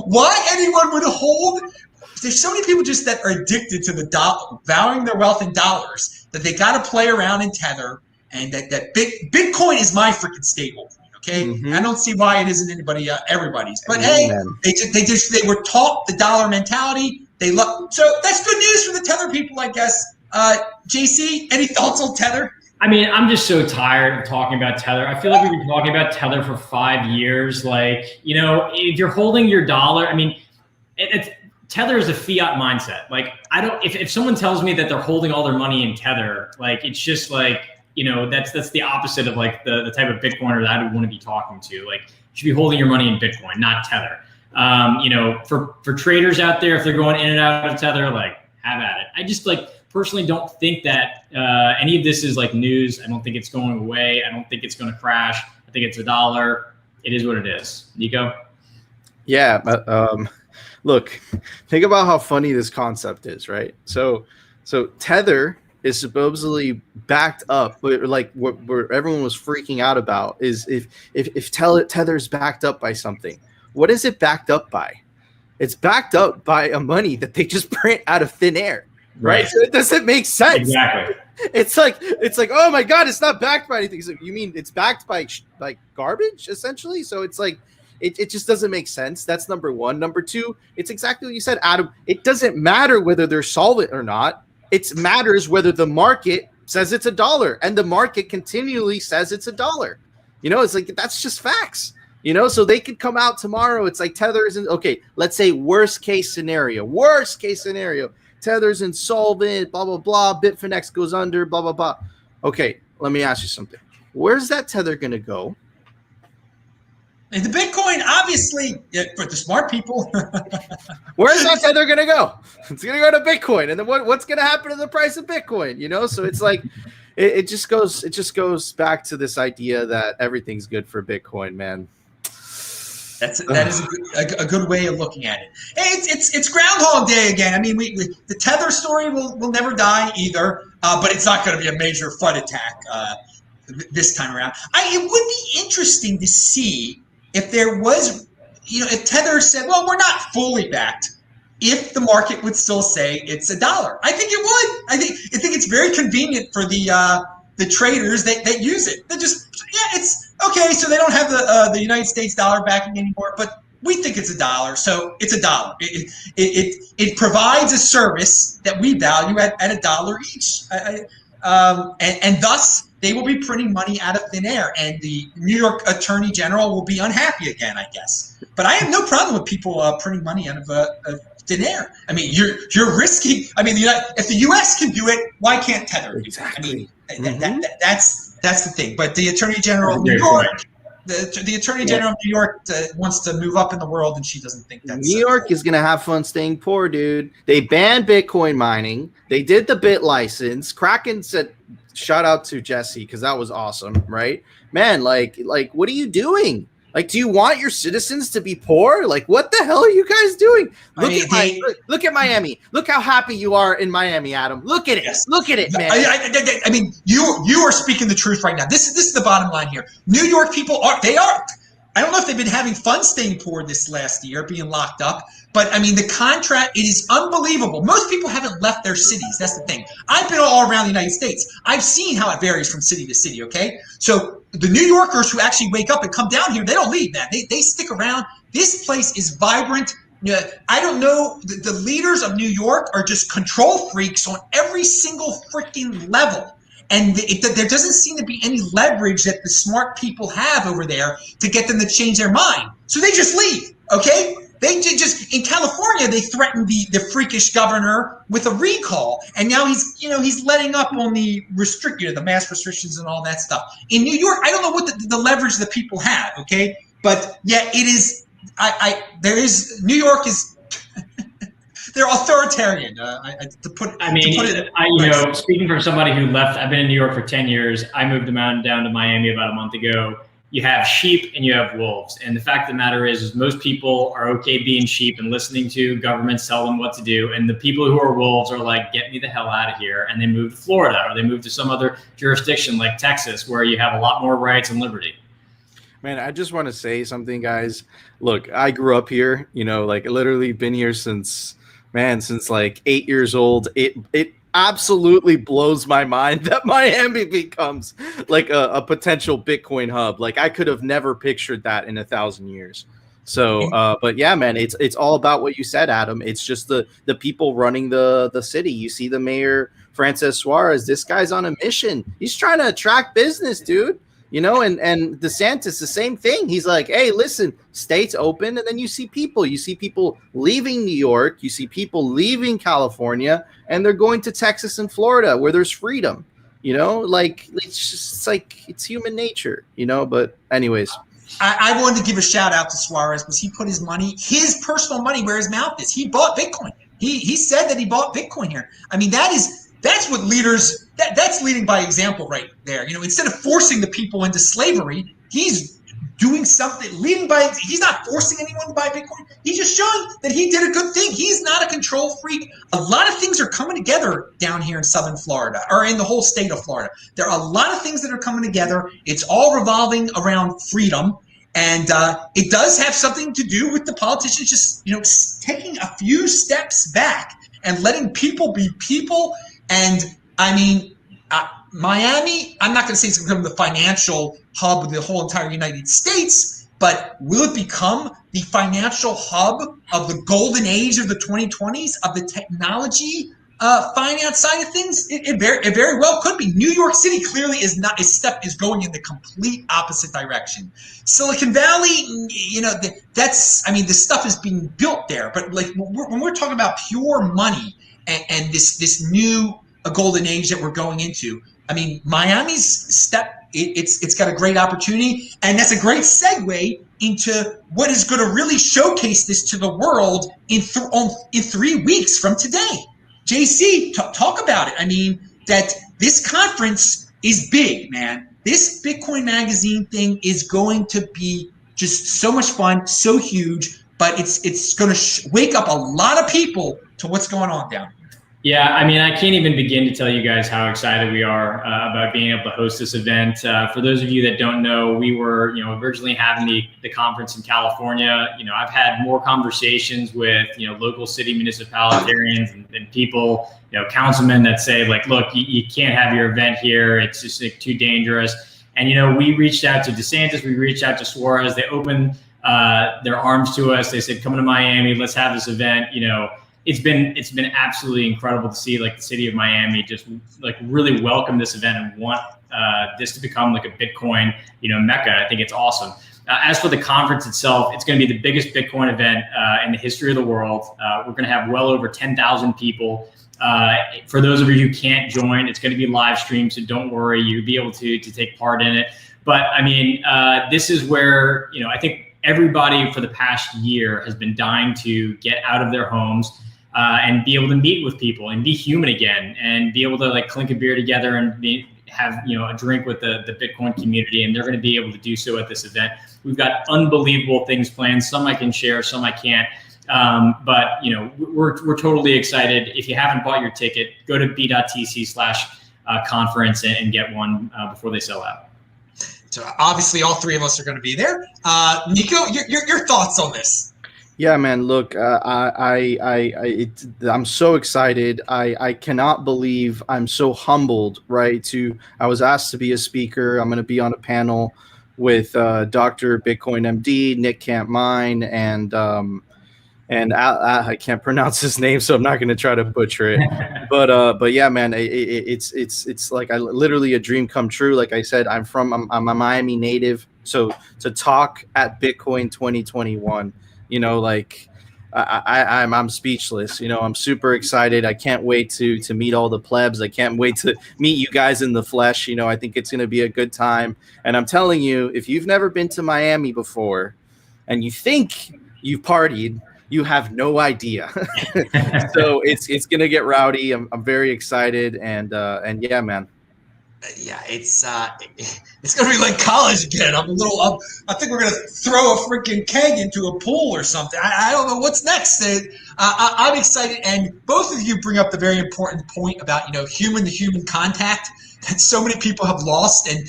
why anyone would hold? There's so many people just that are addicted to the dollar, valuing their wealth in dollars, that they got to play around in Tether. And that Bitcoin is my freaking stable. Okay, I don't see why it isn't everybody's. But hey, they were taught the dollar mentality. They love, so that's good news for the Tether people, I guess. JC, any thoughts on Tether? I mean, I'm just so tired of talking about Tether. I feel like we've been talking about Tether for 5 years. Like, you know, if you're holding your dollar, I mean, Tether is a fiat mindset. Like, if someone tells me that they're holding all their money in Tether, like, it's just like, you know, that's the opposite of like the type of Bitcoiner that I would want to be talking to. Like, you should be holding your money in Bitcoin, not Tether. You know, for traders out there, if they're going in and out of Tether, like, have at it. I just like personally don't think that any of this is like news. I don't think it's going away. I don't think it's going to crash. I think it's $1. It is what it is. Nico? Yeah. Look, think about how funny this concept is, right? So Tether is supposedly backed up, but like where everyone was freaking out about is if Tether's backed up by something. What is it backed up by? It's backed up by a money that they just print out of thin air, right? So it doesn't make sense. Exactly. It's like, oh my God, it's not backed by anything. So you mean it's backed by like garbage, essentially? So it's like, it just doesn't make sense. That's number one. Number two, it's exactly what you said, Adam. It doesn't matter whether they're solvent or not. It matters whether the market says it's $1, and the market continually says it's $1. You know, it's like, that's just facts. You know, so they could come out tomorrow. It's like Tether isn't okay. Let's say worst case scenario. Tether's insolvent. Blah blah blah. Bitfinex goes under. Blah blah blah. Okay, let me ask you something. Where's that Tether gonna go? And the Bitcoin, obviously, for the smart people. Where's that Tether going to go? It's going to go to Bitcoin. And then what's going to happen to the price of Bitcoin? You know, so it's like, it just goes back to this idea that everything's good for Bitcoin, man. That is a good way of looking at it. Hey, it's Groundhog Day again. I mean, the Tether story will never die either, but it's not going to be a major flood attack this time around. It would be interesting to see if there was, you know, if Tether said, well, we're not fully backed, if the market would still say it's $1. I think it would. I think it's very convenient for the traders that use it. They just, it's okay. So they don't have the United States dollar backing anymore, but we think it's $1, so it's $1. It provides a service that we value at $1 each. and thus they will be printing money out of thin air, and the New York Attorney General will be unhappy again, I guess. But I have no problem with people printing money out of thin air. I mean, you're risking. I mean, if the U.S. can do it, why can't Tether? Exactly. I mean, that's the thing. But the Attorney General of New York. The Attorney General of New York wants to move up in the world, and she doesn't think that's New York is going to have fun staying poor, dude. They banned Bitcoin mining. They did the bit license. Kraken said, shout out to Jesse, because that was awesome, right? Man, like, what are you doing? Like, do you want your citizens to be poor? Like, what the hell are you guys doing? Look at Miami. Look how happy you are in Miami, Adam. Look at it. Yes. Look at it, man. I mean, you are speaking the truth right now. This is the bottom line here. New York people are. I don't know if they've been having fun staying poor this last year, being locked up. But, I mean, the contract, it is unbelievable. Most people haven't left their cities. That's the thing. I've been all around the United States. I've seen how it varies from city to city, okay? So the New Yorkers who actually wake up and come down here, they don't leave, man. They stick around. This place is vibrant. I don't know. The leaders of New York are just control freaks on every single freaking level. And there doesn't seem to be any leverage that the smart people have over there to get them to change their mind. So they just leave, okay? They just, in California, they threatened the freakish governor with a recall. And now he's letting up on the the mass restrictions and all that stuff. In New York, I don't know what the leverage the people have, okay? But yeah, it is, New York is, they're authoritarian. Speaking from somebody who left, I've been in New York for 10 years. I moved down to Miami about a month ago. You have sheep and you have wolves. And the fact of the matter is most people are okay being sheep and listening to governments tell them what to do. And the people who are wolves are like, get me the hell out of here. And they move to Florida or they move to some other jurisdiction like Texas, where you have a lot more rights and liberty. Man, I just want to say something, guys. Look, I grew up here, like literally been here since like 8 years old. It absolutely blows my mind that Miami becomes like a potential Bitcoin hub. Like I could have never pictured that in 1,000 years. So, but yeah, man, it's all about what you said, Adam. It's just the people running the city. You see the mayor, Francis Suarez. This guy's on a mission. He's trying to attract business, dude. And DeSantis, the same thing. He's like, hey, listen, states open. And then you see people leaving New York. You see people leaving California, and they're going to Texas and Florida where there's freedom. Like it's just like it's human nature, but anyways. I wanted to give a shout out to Suarez because he put his personal money where his mouth is. He bought Bitcoin. He said that he bought Bitcoin here. I mean, that's what leaders, that's leading by example right there. Instead of forcing the people into slavery, he's doing something, he's not forcing anyone to buy Bitcoin. He's just showing that he did a good thing. He's not a control freak. A lot of things are coming together down here in Southern Florida, or in the whole state of Florida. There are a lot of things that are coming together. It's all revolving around freedom. And it does have something to do with the politicians just, taking a few steps back and letting people be people. And I mean, Miami, I'm not going to say it's going to become the financial hub of the whole entire United States, but will it become the financial hub of the golden age of the 2020s, of the technology finance side of things? It very well could be. New York City clearly is going in the complete opposite direction. Silicon Valley, this stuff is being built there. But like when we're talking about pure money and this new golden age that we're going into, I mean, Miami's step, it's got a great opportunity, and that's a great segue into what is going to really showcase this to the world in 3 weeks from today. JC, talk about it. I mean, that this conference is big, man. This Bitcoin Magazine thing is going to be just so much fun, so huge, but it's going to wake up a lot of people to what's going on down here. Yeah, I mean, I can't even begin to tell you guys how excited we are about being able to host this event. For those of you that don't know, we were, originally having the conference in California. I've had more conversations with, local city municipalitarians and people, councilmen that say like, look, you can't have your event here. It's just like, too dangerous. And, we reached out to DeSantis, we reached out to Suarez. They opened their arms to us. They said, come to Miami, let's have this event, it's been absolutely incredible to see like the city of Miami just like really welcome this event and want this to become like a Bitcoin, mecca. I think it's awesome. As for the conference itself, it's going to be the biggest Bitcoin event in the history of the world. We're going to have well over 10,000 people. For those of you who can't join, it's going to be live streamed, so don't worry, you'll be able to take part in it. But I mean, this is where, I think everybody for the past year has been dying to get out of their homes and be able to meet with people and be human again and be able to like clink a beer together and have a drink with the Bitcoin community, and they're going to be able to do so at this event. We've got unbelievable things planned. Some I can share, some I can't. But we're totally excited. If you haven't bought your ticket, go to b.tc/conference and get one before they sell out. So obviously, all three of us are going to be there. Nico, your thoughts on this? Yeah, man. Look, I'm so excited. I cannot believe I'm so humbled. Right? I was asked to be a speaker. I'm going to be on a panel with Dr. Bitcoin MD, Nick Can't Mine, and I can't pronounce his name, so I'm not going to try to butcher it. But yeah, man, it's like literally a dream come true. Like I said, I'm a Miami native, so to talk at Bitcoin 2021, like I'm speechless. I'm super excited. I can't wait to meet all the plebs. I can't wait to meet you guys in the flesh. I think it's going to be a good time. And I'm telling you, if you've never been to Miami before and you think you've partied, you have no idea. So it's gonna get rowdy. I'm very excited, and yeah, man. Yeah, it's gonna be like college again. I think we're gonna throw a freaking keg into a pool or something. I don't know what's next. I'm excited, and both of you bring up the very important point about human to human contact that so many people have lost, and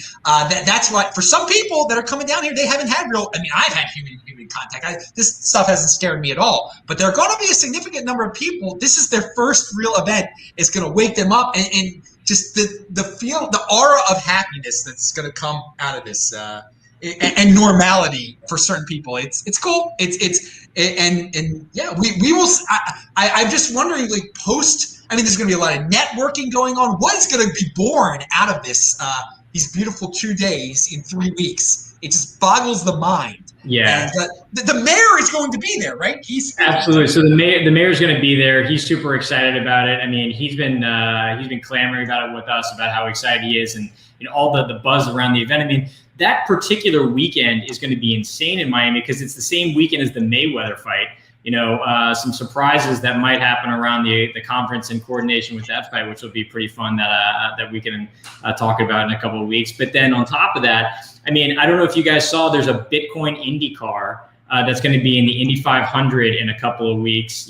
that's why for some people that are coming down here, they haven't had real. I mean, I've had human contact. This stuff hasn't scared me at all. But there are going to be a significant number of people. This is their first real event. It's going to wake them up, and just the aura of happiness that's going to come out of this, and normality for certain people. It's cool. And yeah, we will. I'm just wondering, like post. I mean, there's going to be a lot of networking going on. What is going to be born out of this? These beautiful 2 days in 3 weeks. It just boggles the mind. Yeah. And the mayor is going to be there, right? Absolutely. So the mayor is going to be there. He's super excited about it. I mean, he's been clamoring about it with us about how excited he is, and all the buzz around the event. I mean, that particular weekend is going to be insane in Miami because it's the same weekend as the Mayweather fight. Some surprises that might happen around the conference in coordination with that fight, which will be pretty fun that we can talk about in a couple of weeks. But then on top of that, I mean, I don't know if you guys saw, there's a Bitcoin IndyCar that's going to be in the Indy 500 in a couple of weeks.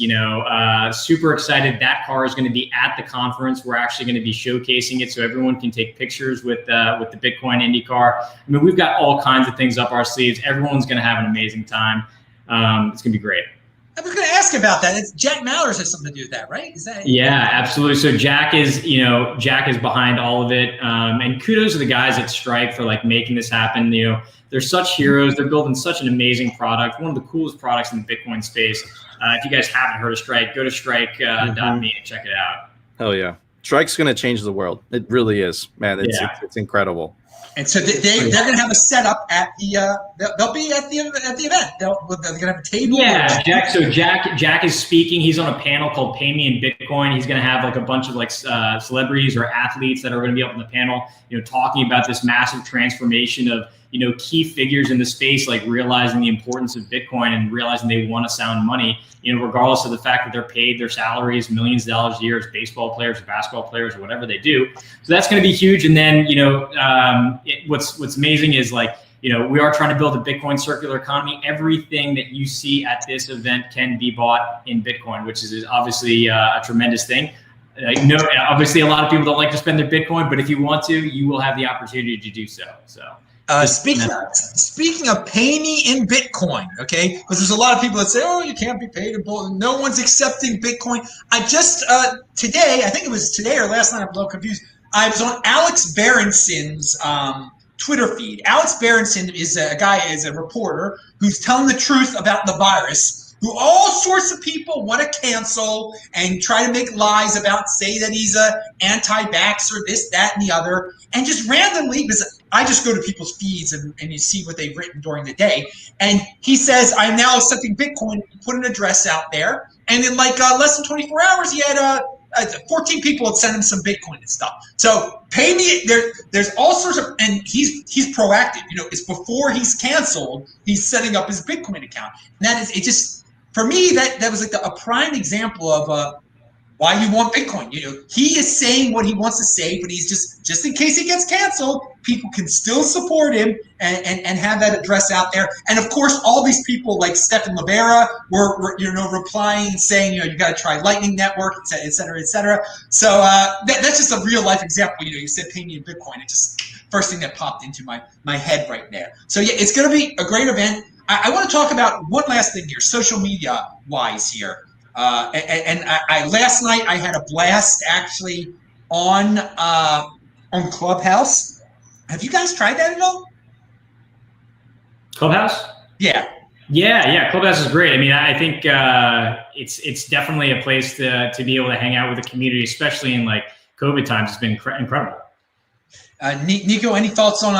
Super excited. That car is going to be at the conference. We're actually going to be showcasing it so everyone can take pictures with the Bitcoin IndyCar. I mean, we've got all kinds of things up our sleeves. Everyone's going to have an amazing time. It's going to be great. I was going to ask about that. Jack Mallers has something to do with that, right? Yeah, absolutely. So Jack is behind all of it. And kudos to the guys at Strike for like making this happen. They're such heroes. They're building such an amazing product. One of the coolest products in the Bitcoin space. If you guys haven't heard of Strike, go to strike.me and check it out. Hell yeah. Strike's going to change the world. It really is, man. It's incredible. And so they're going to have a setup at the. They'll be at the event. They're going to have a table. Yeah, Jack is speaking. He's on a panel called "Pay Me in Bitcoin." He's going to have like a bunch of like celebrities or athletes that are going to be up on the panel, talking about this massive transformation of key figures in the space, like realizing the importance of Bitcoin and realizing they want to sound money, regardless of the fact that they're paid their salaries millions of dollars a year as baseball players or basketball players or whatever they do. So that's going to be huge. And then, what's amazing is like, we are trying to build a Bitcoin circular economy. Everything that you see at this event can be bought in Bitcoin, which is obviously a tremendous thing. Obviously a lot of people don't like to spend their Bitcoin, but if you want to, you will have the opportunity to do so. Speaking of pay me in Bitcoin, okay? Because there's a lot of people that say, oh, you can't be paid in Bitcoin. No one's accepting Bitcoin. I just, today, I think it was today or last night, I'm a little confused. I was on Alex Berenson's Twitter feed. Alex Berenson is a reporter who's telling the truth about the virus. who all sorts of people want to cancel and try to make lies about, say that he's a anti-vaxxer, this, that, and the other, and just randomly, because I just go to people's feeds and you see what they've written during the day, and he says, I'm now accepting Bitcoin, put an address out there, and in like less than 24 hours, he had 14 people had sent him some Bitcoin and stuff. So pay me. There's all sorts of, and he's proactive. It's before he's canceled. He's setting up his Bitcoin account. And that is, it just, for me, that was like a prime example of why you want Bitcoin. He is saying what he wants to say, but he's just in case he gets canceled, people can still support him and have that address out there. And of course, all these people like Stephen Livera were replying and saying, you got to try Lightning Network, et cetera, et cetera. So that's just a real life example. You said pay me in Bitcoin. It just first thing that popped into my head right there. So yeah, it's going to be a great event. I want to talk about one last thing here, social media wise here. I last night I had a blast actually on Clubhouse. Have you guys tried that at all? Clubhouse? Yeah. Clubhouse is great. I mean, I think it's definitely a place to be able to hang out with the community, especially in like COVID times. It's been incredible. Nico, any thoughts on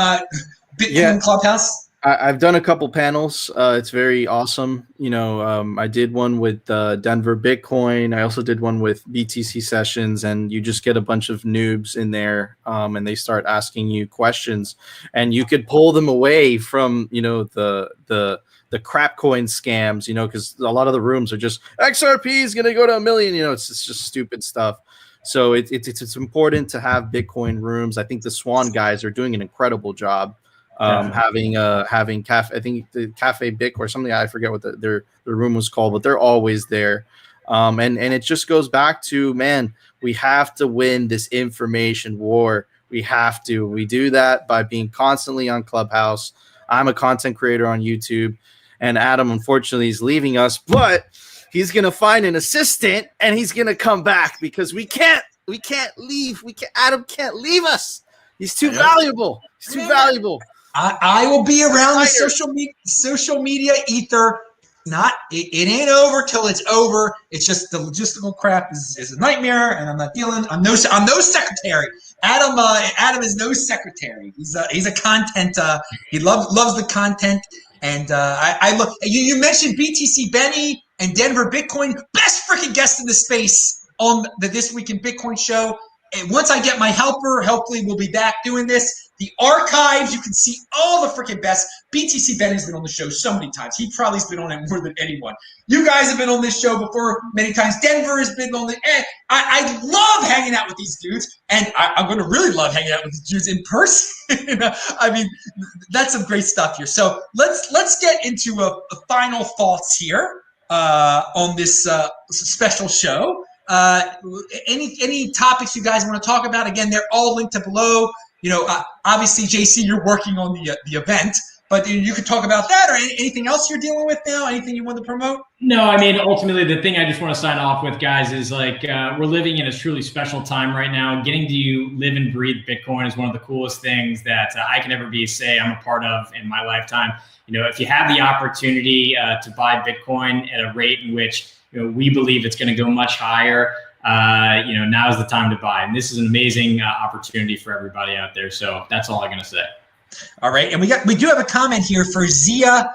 Bitcoin Clubhouse? I've done a couple panels. It's very awesome. I did one with Denver Bitcoin. I also did one with BTC Sessions, and you just get a bunch of noobs in there, and they start asking you questions, and you could pull them away from the crap coin scams. Because a lot of the rooms are just XRP is going to go to 1 million. It's just stupid stuff. So it's important to have Bitcoin rooms. I think the Swan guys are doing an incredible job. Having cafe, I think the Cafe Bic or something, I forget what their room was called, but they're always there. And it just goes back to, man, we have to win this information war. We do that by being constantly on Clubhouse. I'm a content creator on YouTube, and Adam, unfortunately, is leaving us, but he's going to find an assistant and he's going to come back because we can't leave. Adam can't leave us. He's too valuable. I will be around the social media ether. It ain't over till it's over. It's just the logistical crap is a nightmare, and I'm not dealing. I'm no secretary. Adam is no secretary. He's a content. He loves the content, and I look. You mentioned BTC Benny and Denver Bitcoin, best freaking guest in the space on the This Week in Bitcoin show. And once I get my helper, hopefully we'll be back doing this. The archives, you can see all the freaking best. BTC Benny's been on the show so many times. He probably has been on it more than anyone. You guys have been on this show before many times. Denver has been on it. I love hanging out with these dudes, and I'm going to really love hanging out with these dudes in person. I mean, that's some great stuff here. So let's get into a final thoughts here on this special show. Any topics you guys want to talk about? Again, they're all linked to below. Obviously, JC, you're working on the event, but you could talk about that or anything else you're dealing with now. Anything you want to promote? No, I mean, ultimately, the thing I just want to sign off with, guys, is like we're living in a truly special time right now. Getting to live and breathe Bitcoin is one of the coolest things that I can ever say I'm a part of in my lifetime. If you have the opportunity to buy Bitcoin at a rate in which we believe it's going to go much higher, now is the time to buy. And this is an amazing opportunity for everybody out there. So that's all I'm going to say. All right. And we do have a comment here for Zia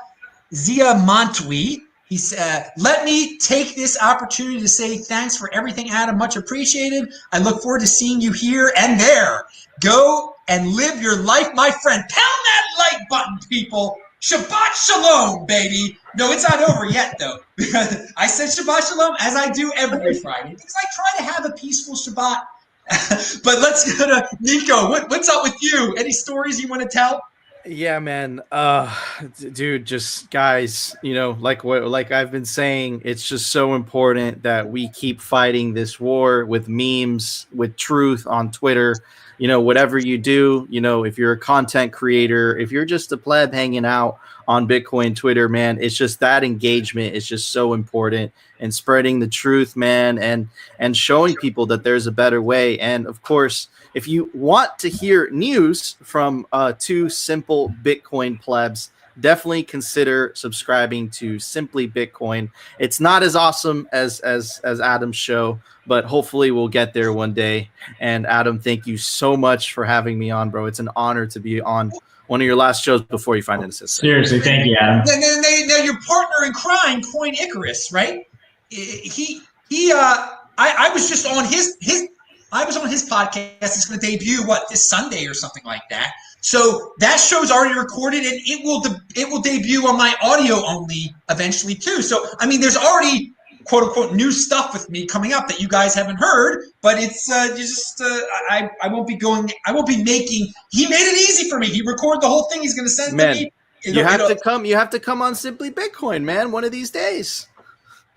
Montwi. He said, let me take this opportunity to say thanks for everything, Adam. Much appreciated. I look forward to seeing you here and there. Go and live your life, my friend. Pound that like button, people. Shabbat Shalom, baby. No, it's not over yet, though. I said Shabbat Shalom, as I do every Friday, because I try to have a peaceful Shabbat. But let's go to Nico. What's up with you? Any stories you want to tell? Yeah, man. Dude, just guys, like I've been saying, it's just so important that we keep fighting this war with memes, with truth on Twitter. Whatever you do, if you're a content creator, if you're just a pleb hanging out on Bitcoin Twitter, man, it's just that engagement is just so important, and spreading the truth, man, and showing people that there's a better way. And of course, if you want to hear news from two simple Bitcoin plebs, definitely consider subscribing to Simply Bitcoin. It's not as awesome as Adam's show, but hopefully we'll get there one day. And Adam, thank you so much for having me on, bro. It's an honor to be on one of your last shows before you find an assistant. Seriously, thank you, Adam. Now your partner in crime, Coin Icarus, right? I was just on I was on his podcast. It's going to debut this Sunday or something like that. So that show's already recorded, and it will debut on my audio only eventually too. So I mean, there's already quote unquote new stuff with me coming up that you guys haven't heard, but it's I won't be making. He made it easy for me. He recorded the whole thing. He's going to send it to me. You have to come on Simply Bitcoin, man, one of these days.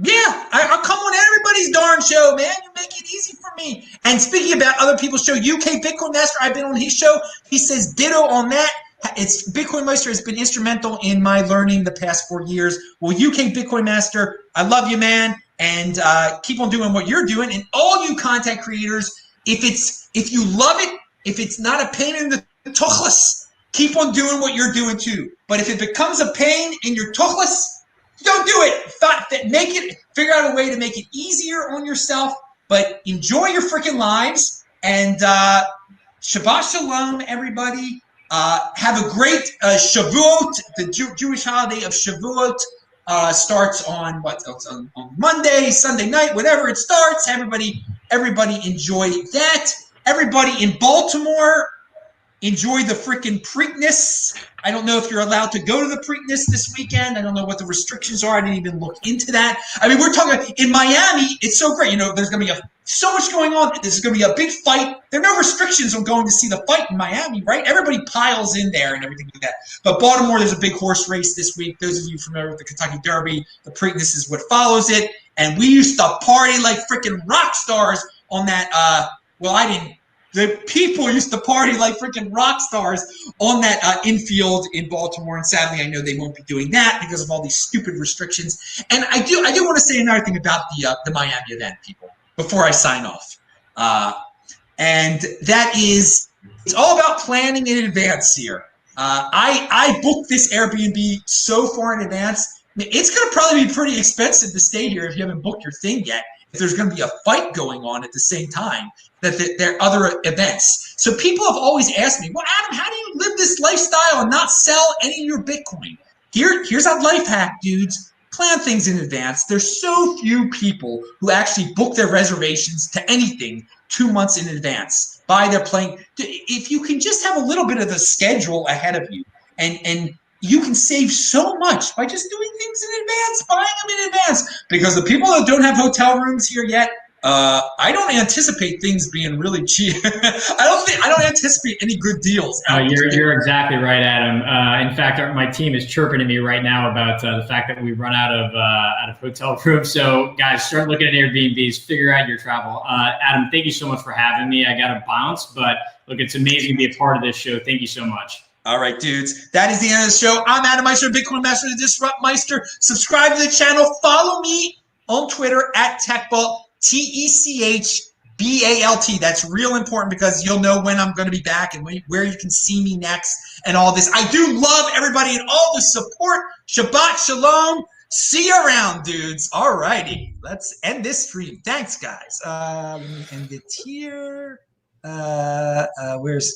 Yeah, I'll come on everybody's darn show, man. You make it easy for me. And speaking about other people's show, UK BitcoinMeister, I've been on his show. He says ditto on that. BitcoinMeister has been instrumental in my learning the past 4 years. Well, UK BitcoinMeister, I love you, man, and keep on doing what you're doing. And all you content creators, if you love it, if it's not a pain in the tuchlis, keep on doing what you're doing too. But if it becomes a pain in your tuchlis, don't do it. Figure out a way to make it easier on yourself, but enjoy your freaking lives. And Shabbat Shalom, everybody. Have a great Shavuot. The Jewish holiday of Shavuot starts on on Monday, Sunday night, whatever it starts. Everybody enjoy that. Everybody in Baltimore, enjoy the freaking Preakness. I don't know if you're allowed to go to the Preakness this weekend. I don't know what the restrictions are. I didn't even look into that. I mean, we're talking in Miami. It's so great. There's going to be so much going on. There's going to be a big fight. There are no restrictions on going to see the fight in Miami, right? Everybody piles in there and everything like that. But Baltimore, there's a big horse race this week. Those of you familiar with the Kentucky Derby, the Preakness is what follows it. And we used to party like freaking rock stars on that. I didn't. The people used to party like freaking rock stars on that infield in Baltimore, and sadly, I know they won't be doing that because of all these stupid restrictions. And I do want to say another thing about the Miami event, people, before I sign off, and that is, it's all about planning in advance here. I booked this Airbnb so far in advance. It's going to probably be pretty expensive to stay here if you haven't booked your thing yet. If there's going to be a fight going on at the same time, that there are other events. So people have always asked me, well, Adam, how do you live this lifestyle and not sell any of your Bitcoin? Here's a life hack, dudes. Plan things in advance. There's so few people who actually book their reservations to anything 2 months in advance. Buy their plane. If you can just have a little bit of the schedule ahead of you, and you can save so much by just doing things in advance, buying them in advance. Because the people that don't have hotel rooms here yet, I don't anticipate things being really cheap. I don't anticipate any good deals. You're exactly right, Adam. In fact, my team is chirping at me right now about the fact that we run out of hotel rooms. So, guys, start looking at Airbnbs. Figure out your travel. Adam, thank you so much for having me. I got to bounce, but look, it's amazing to be a part of this show. Thank you so much. All right, dudes. That is the end of the show. I'm Adam Meister, BitcoinMeister, the Disrupt Meister. Subscribe to the channel. Follow me on Twitter at TechBalt, TechBalt. That's real important because you'll know when I'm going to be back and where you can see me next and all this. I do love everybody and all the support. Shabbat Shalom. See you around, dudes. All righty. Let's end this stream. Thanks, guys. Let me end it here. Where's